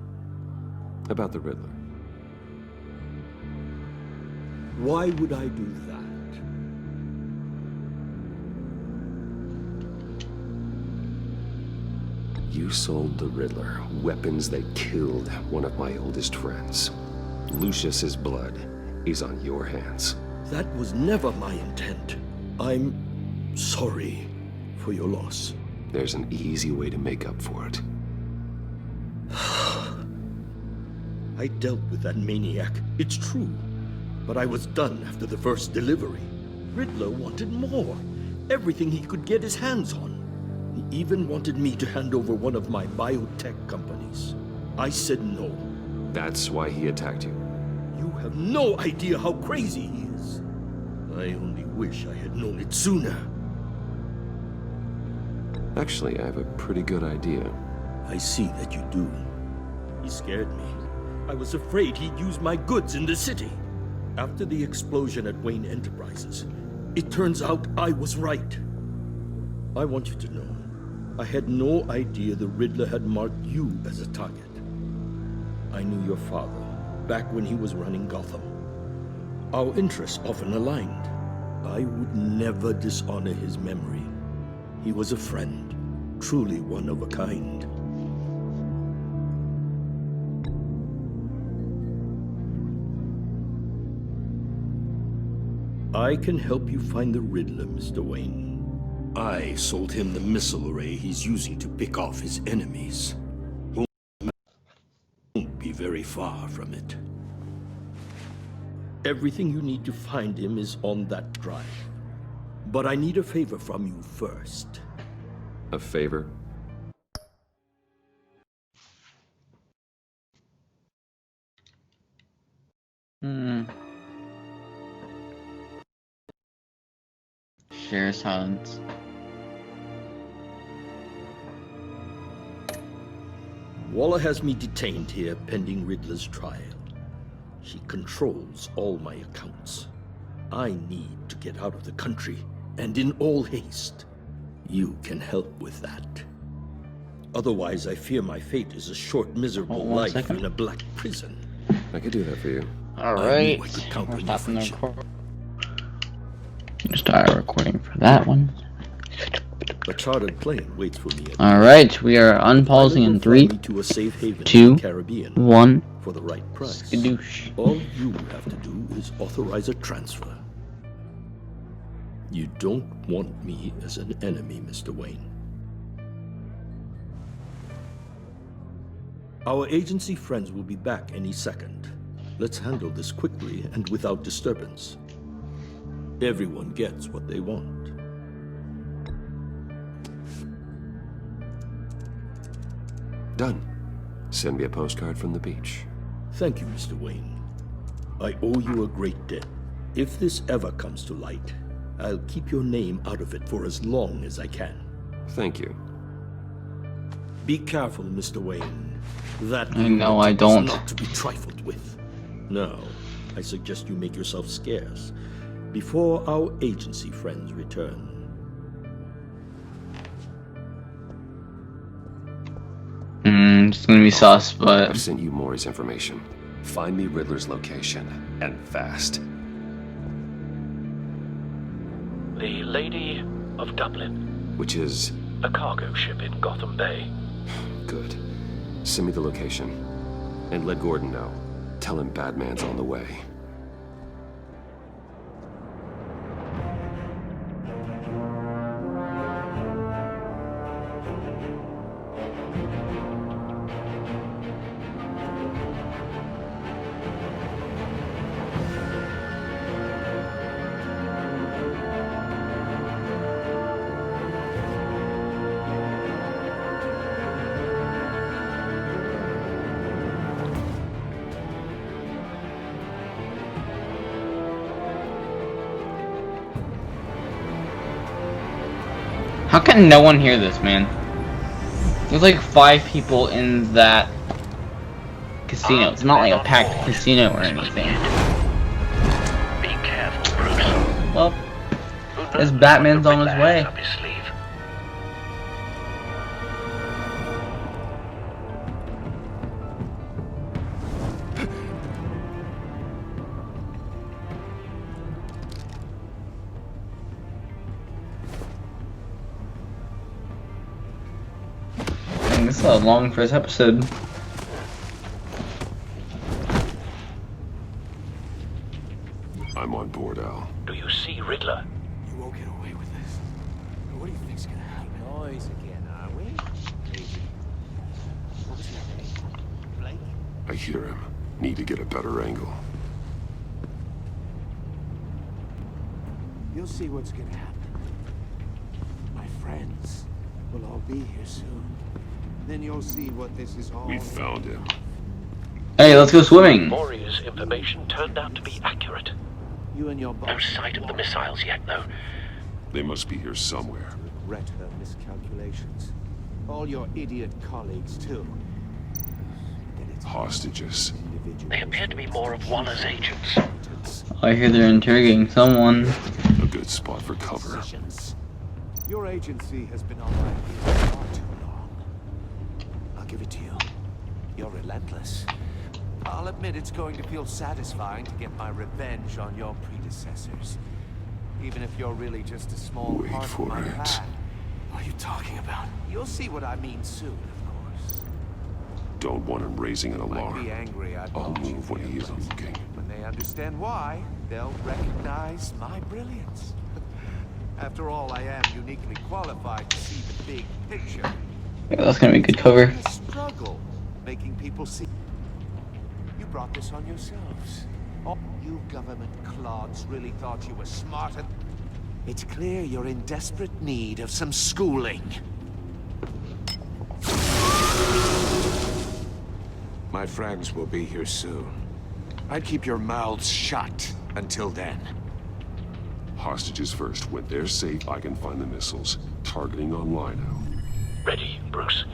About the Riddler. Why would I do that? You sold the Riddler weapons that killed one of my oldest friends. Lucius's blood is on your hands. That was never my intent. I'm sorry for your loss. There's an easy way to make up for it. I dealt with that maniac, it's true. But I was done after the first delivery. Riddler wanted more. Everything he could get his hands on. He even wanted me to hand over one of my biotech companies. I said no. That's why he attacked you. You have no idea how crazy he is. I only wish I had known it sooner. Actually, I have a pretty good idea. I see that you do. He scared me. I was afraid he'd use my goods in the city. After the explosion at Wayne Enterprises, it turns out I was right. I want you to know, I had no idea the Riddler had marked you as a target. I knew your father back when he was running Gotham. Our interests often aligned. I would never dishonor his memory. He was a friend, truly one of a kind. I can help you find the Riddler, Mr. Wayne. I sold him the missile array he's using to pick off his enemies. Won't be very far from it. Everything you need to find him is on that drive. But I need a favor from you first. A favor? Share silence. Waller has me detained here pending Riddler's trial. She controls all my accounts. I need to get out of the country, and in all haste. You can help with that. Otherwise, I fear my fate is a short, miserable life in a black prison. I could do that for you. Alright. I could count on your friendship. Start recording for that one. A chartered plane waits for me. Alright, we are unpausing in 3, 2, 1. For the right price. Skadoosh. All you have to do is authorize a transfer. You don't want me as an enemy, Mr. Wayne. Our agency friends will be back any second. Let's handle this quickly and without disturbance. Everyone gets what they want. Done. Send me a postcard from the beach. Thank you, Mr. Wayne. I owe you a great debt. If this ever comes to light, I'll keep your name out of it for as long as I can. Thank you. Be careful, Mr. Wayne. That I know I don't. is not to be trifled with. Now, I suggest you make yourself scarce before our agency friends return. It's gonna be sus, but I've sent you Maury's information. Find me Riddler's location, and fast. The Lady of Dublin. Which is? A cargo ship in Gotham Bay. Good. Send me the location. And let Gordon know. Tell him Batman's on the way. How can no one hear this, man? There's like 5 people in that casino. It's not like a packed casino or anything. Be careful, Bruce. Well, this Batman's on his way. Up his sleeve. This is a long first episode. I'm on board, Al. Do you see Riddler? You won't get away with this. What do you think's gonna happen? Noise again, are we? What was your name? Blake? I hear him. Need to get a better angle. You'll see what's gonna happen. My friends will all be here soon. Then you'll see what this is all. We found him. Hey, let's go swimming. Maury's information turned out to be accurate. You and your boss. No sight of the missiles yet, though. They must be here somewhere. Regret her miscalculations. All your idiot colleagues, too. Hostages. They appear to be more of Waller's agents. I hear they're interrogating someone. A good spot for cover. Your agency has been on my heels far too long. I'll give it to you. You're relentless. I'll admit it's going to feel satisfying to get my revenge on your predecessors. Even if you're really just a small part of my plan. What are you talking about? You'll see what I mean soon, of course. Don't want him raising an Might be alarm. angry I I'll brought you move when here, he is but looking. when they understand why, they'll recognize my brilliance. After all, I am uniquely qualified to see the big picture. Yeah, that's gonna be a good cover. I struggle making people see. You brought this on yourselves. All you government clods really thought you were smarter. It's clear you're in desperate need of some schooling. My friends will be here soon. I'd keep your mouths shut until then. Hostages first. When they're safe, I can find the missiles. Targeting on Lino. Ready, Bruce.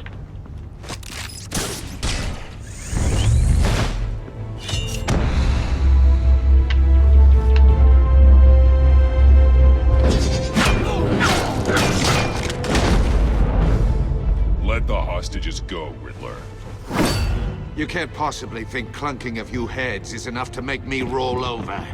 Let the hostages go, Riddler. You can't possibly think clunking a few heads is enough to make me roll over.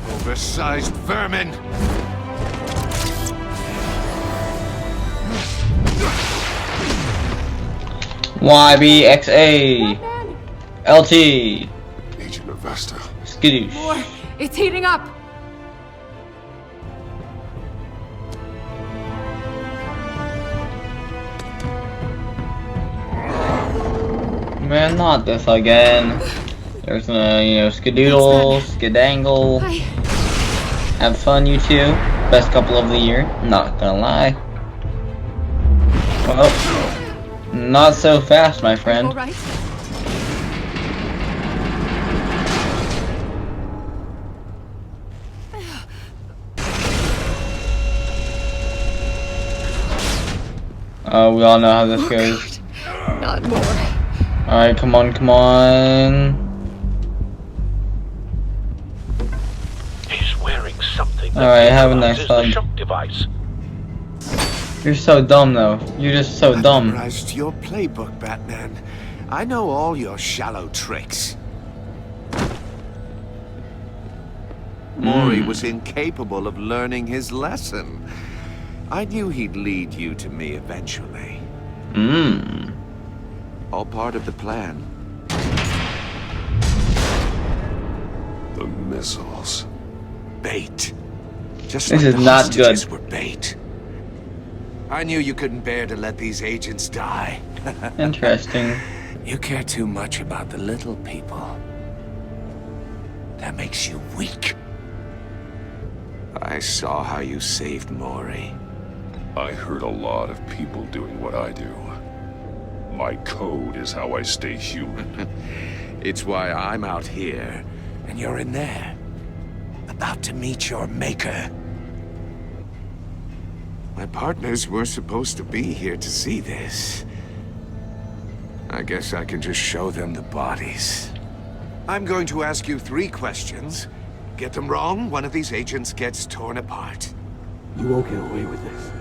Oversized vermin! YBXA LT Agent Avesta. Skidoosh. More. It's heating up. Man, not this again. There's gonna, skedoodle, skedangle. Have fun, you two. Best couple of the year. Not gonna lie. Well, not so fast, my friend. All right. We all know how this goes. Not more. Alright, come on, come on. He's wearing something that Alright, have a nice neutralizes fun. the shock device. You're so dumb, though. You're just so dumb. Memorized your playbook, Batman. I know all your shallow tricks. Maury was incapable of learning his lesson. I knew he'd lead you to me eventually. All part of the plan. The missiles. Bait. Just This like is the not hostages good. were bait. I knew you couldn't bear to let these agents die. Interesting. You care too much about the little people. That makes you weak. I saw how you saved Maury. I heard a lot of people doing what I do. My code is how I stay human. It's why I'm out here, and you're in there. About to meet your maker. My partners were supposed to be here to see this. I guess I can just show them the bodies. I'm going to ask you 3 questions. Get them wrong, one of these agents gets torn apart. You won't get away with this.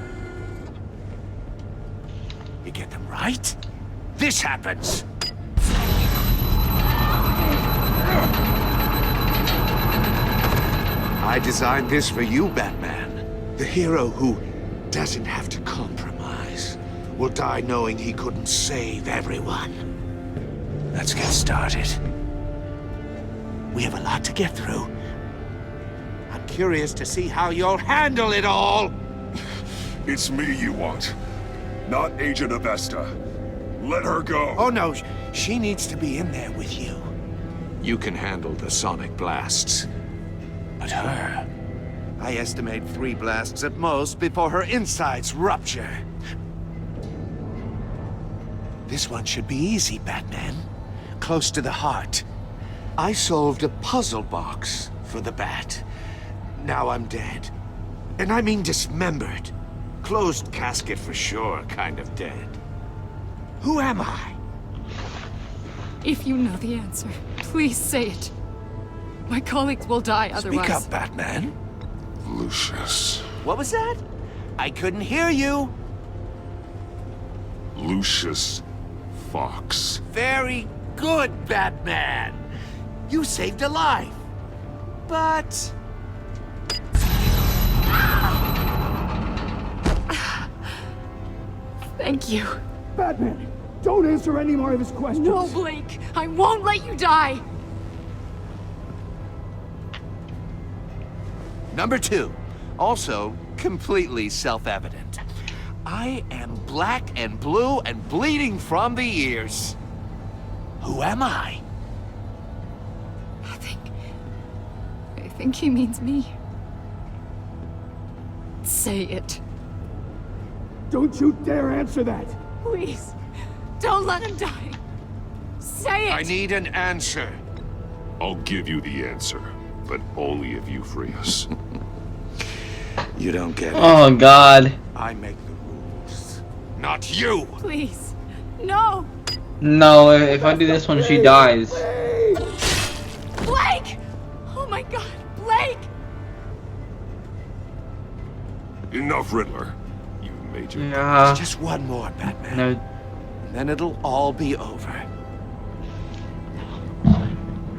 You get them right, this happens! I designed this for you, Batman. The hero who doesn't have to compromise will die knowing he couldn't save everyone. Let's get started. We have a lot to get through. I'm curious to see how you'll handle it all! It's me you want, not Agent Avesta. Let her go! Oh no, she needs to be in there with you. You can handle the sonic blasts. But her... I estimate 3 blasts at most before her insides rupture. This one should be easy, Batman. Close to the heart. I solved a puzzle box for the Bat. Now I'm dead. And I mean dismembered. Closed casket for sure, kind of dead. Who am I? If you know the answer, please say it. My colleagues will die otherwise. Speak up, Batman. Lucius. What was that? I couldn't hear you. Lucius Fox. Very good, Batman. You saved a life. But... Thank you. Batman, don't answer any more of his questions. No, Blake. I won't let you die. Number 2, also completely self-evident. I am black and blue and bleeding from the ears. Who am I? I think he means me. Say it. Don't you dare answer that! Please, don't let him die. Say it! I need an answer. I'll give you the answer, but only if you free us. You don't get it. Oh God. I make the rules, not you. Please, no. No, if I do this one, she dies. Blake! Oh my God, Blake! Enough, Riddler. You've made your... Yeah. Just one more, Batman. No. And then it'll all be over.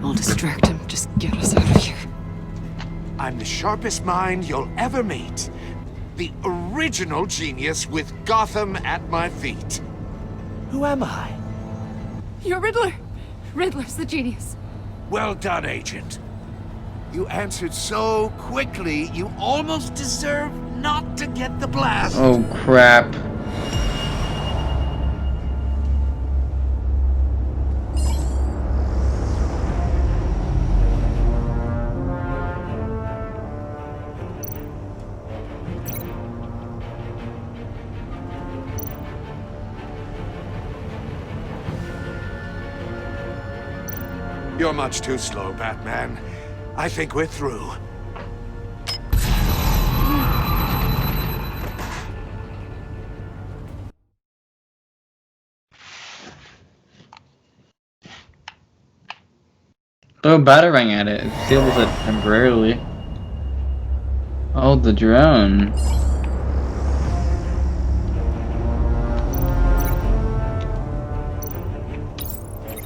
I'll distract him. Just get us out of here. I'm the sharpest mind you'll ever meet. The original genius with Gotham at my feet. Who am I? You're Riddler. Riddler's the genius. Well done, Agent. You answered so quickly, you almost deserve not to get the blast. Oh crap. You're much too slow, Batman. I think we're through. Throw a batarang at it. It seals it temporarily. Oh, the drone.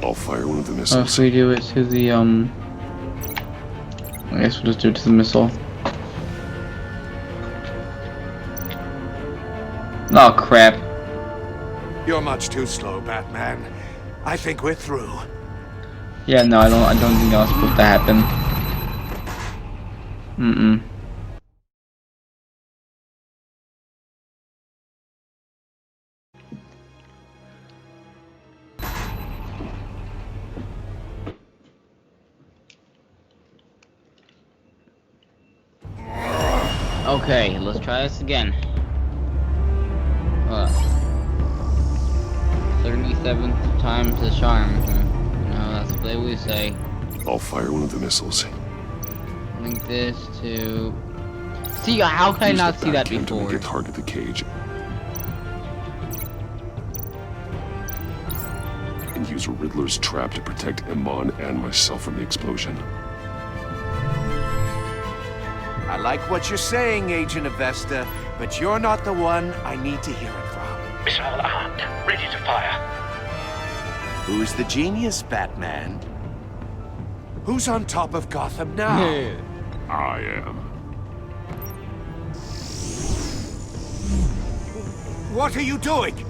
I'll fire one of the Oh, missiles. if we do it to the, I guess we'll just do it to the missile. Oh, crap. You're much too slow, Batman. I think we're through. Yeah, no, I don't think that was supposed to happen. Mm-mm. Okay, let's try this again. 30 97th time's the charm. You know, that's what they always say. I'll fire one of the missiles. Link this to... See, how can I Use not the see that Batcam to make before? it target the cage. And use Riddler's trap to protect Iman and myself from the explosion. I like what you're saying, Agent Avesta, but you're not the one I need to hear it from. Missile armed, ready to fire. Who's the genius, Batman? Who's on top of Gotham now? I am. What are you doing?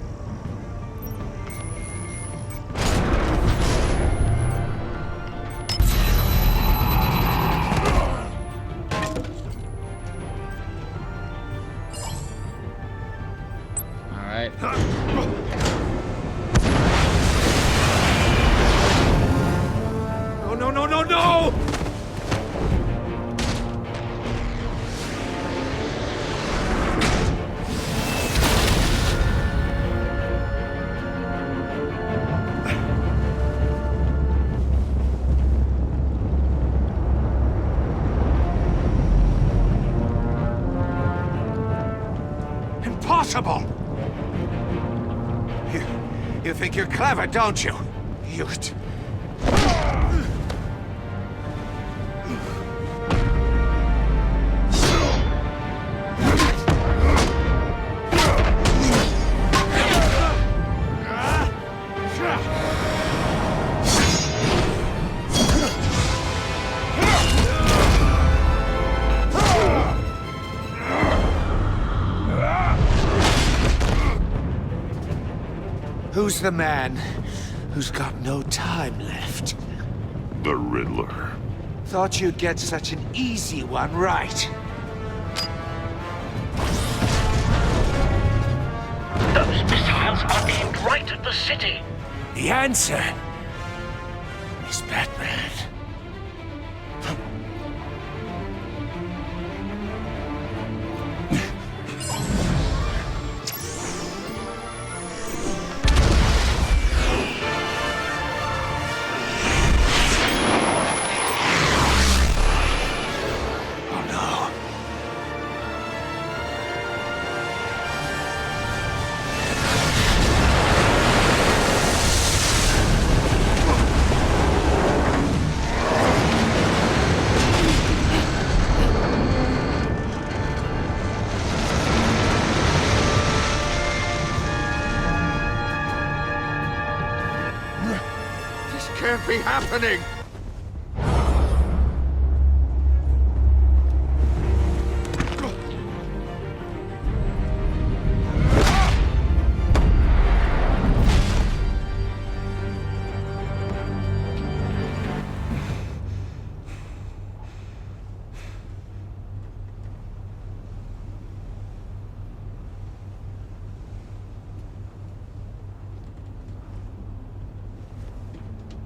Alright. No, no, no, no, no! Impossible! You think you're clever, don't you? Who's the man who's got no time left? The Riddler. Thought you'd get such an easy one right. Those missiles are aimed right at the city. The answer is Batman. Can't be happening!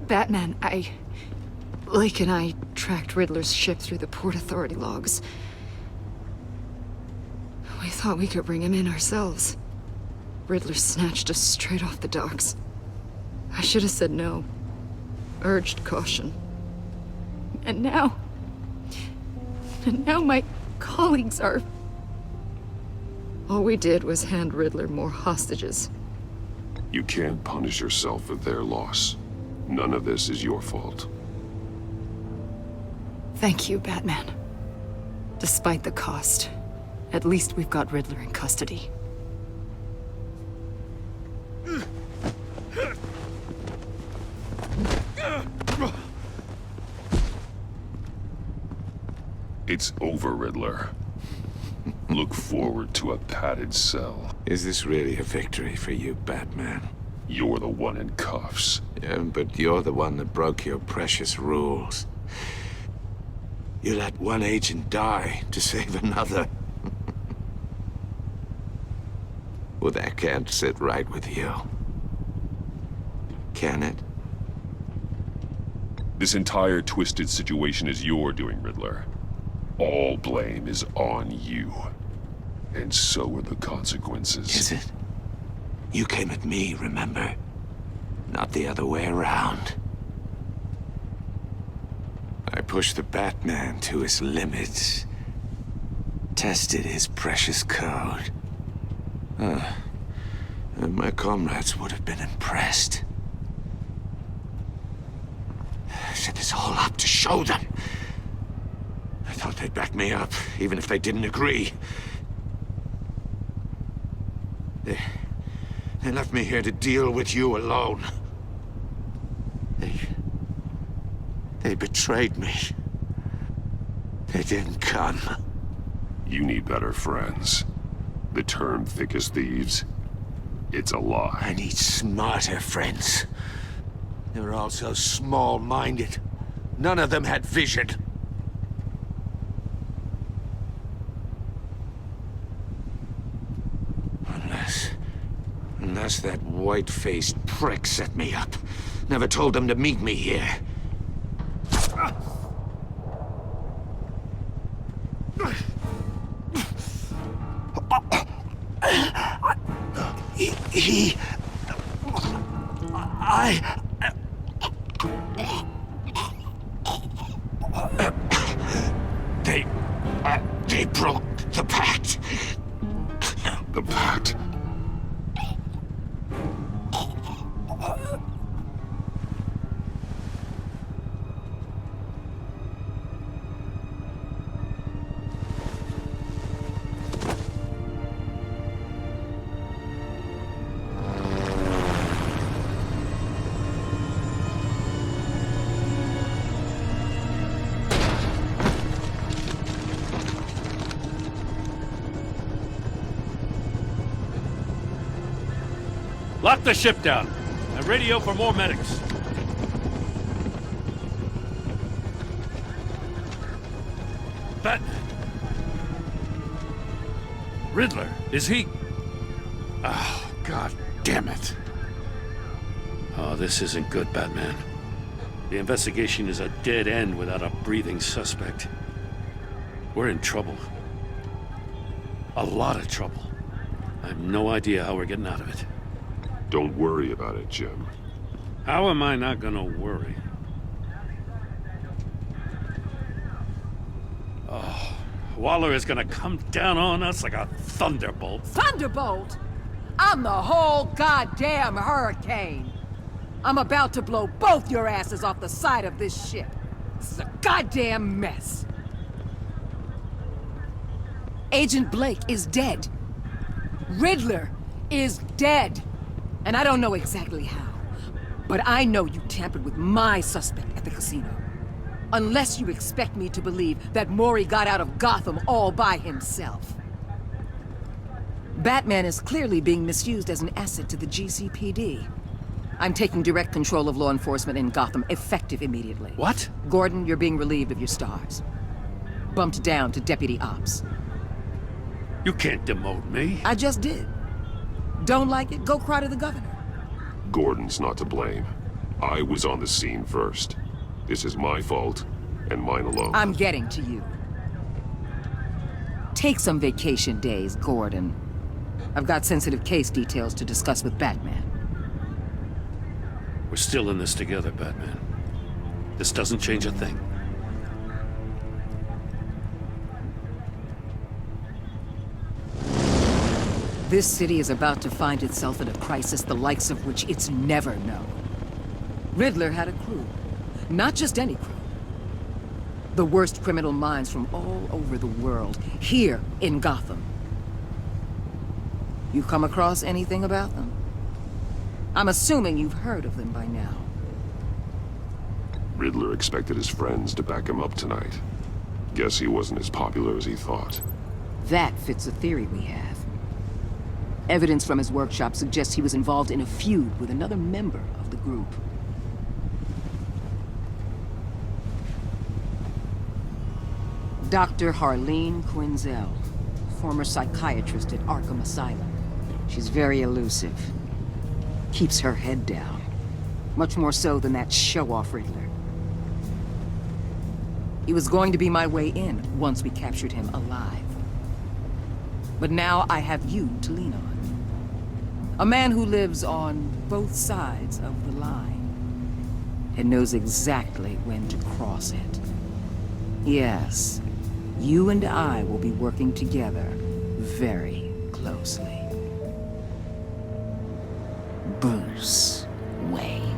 Batman, Lake and I tracked Riddler's ship through the Port Authority logs. We thought we could bring him in ourselves. Riddler snatched us straight off the docks. I should have said no. Urged caution. And now my colleagues are... All we did was hand Riddler more hostages. You can't punish yourself for their loss. None of this is your fault. Thank you, Batman. Despite the cost, at least we've got Riddler in custody. It's over, Riddler. Look forward to a padded cell. Is this really a victory for you, Batman? You're the one in cuffs. Yeah, but you're the one that broke your precious rules. You let one agent die to save another. Well, that can't sit right with you. Can it? This entire twisted situation is your doing, Riddler. All blame is on you. And so are the consequences. Is it? You came at me, remember? not the other way around. I pushed the Batman to his limits. Tested his precious code. And my comrades would have been impressed. I set this all up to show them. I thought they'd back me up, even if they didn't agree. They left me here to deal with you alone. They betrayed me. They didn't come. You need better friends. The term thick as thieves, it's a lie. I need smarter friends. They were all so small-minded. None of them had vision. Unless that white-faced prick set me up. Never told them to meet me here. They broke the pact. The pact? Lock the ship down. And radio for more medics. Batman. Riddler, is he... Oh, God damn it. Oh, this isn't good, Batman. The investigation is a dead end without a breathing suspect. We're in trouble. A lot of trouble. I have no idea how we're getting out of it. Don't worry about it, Jim. How am I not gonna worry? Oh, Waller is gonna come down on us like a thunderbolt. Thunderbolt? I'm the whole goddamn hurricane. I'm about to blow both your asses off the side of this ship. This is a goddamn mess. Agent Blake is dead. Riddler is dead. And I don't know exactly how, but I know you tampered with my suspect at the casino. Unless you expect me to believe that Mori got out of Gotham all by himself. Batman is clearly being misused as an asset to the GCPD. I'm taking direct control of law enforcement in Gotham, effective immediately. What? Gordon, you're being relieved of your stars. Bumped down to Deputy Ops. You can't demote me. I just did. Don't like it? Go cry to the governor. Gordon's not to blame. I was on the scene first. This is my fault, and mine alone. I'm getting to you. Take some vacation days, Gordon. I've got sensitive case details to discuss with Batman. We're still in this together, Batman. This doesn't change a thing. This city is about to find itself in a crisis the likes of which it's never known. Riddler had a crew. Not just any crew. The worst criminal minds from all over the world, here in Gotham. You come across anything about them? I'm assuming you've heard of them by now. Riddler expected his friends to back him up tonight. Guess he wasn't as popular as he thought. That fits a theory we have. Evidence from his workshop suggests he was involved in a feud with another member of the group. Dr. Harleen Quinzel, former psychiatrist at Arkham Asylum. She's very elusive. Keeps her head down. Much more so than that show-off Riddler. He was going to be my way in once we captured him alive. But now I have you to lean on. A man who lives on both sides of the line and knows exactly when to cross it. Yes, you and I will be working together very closely. Bruce Wayne.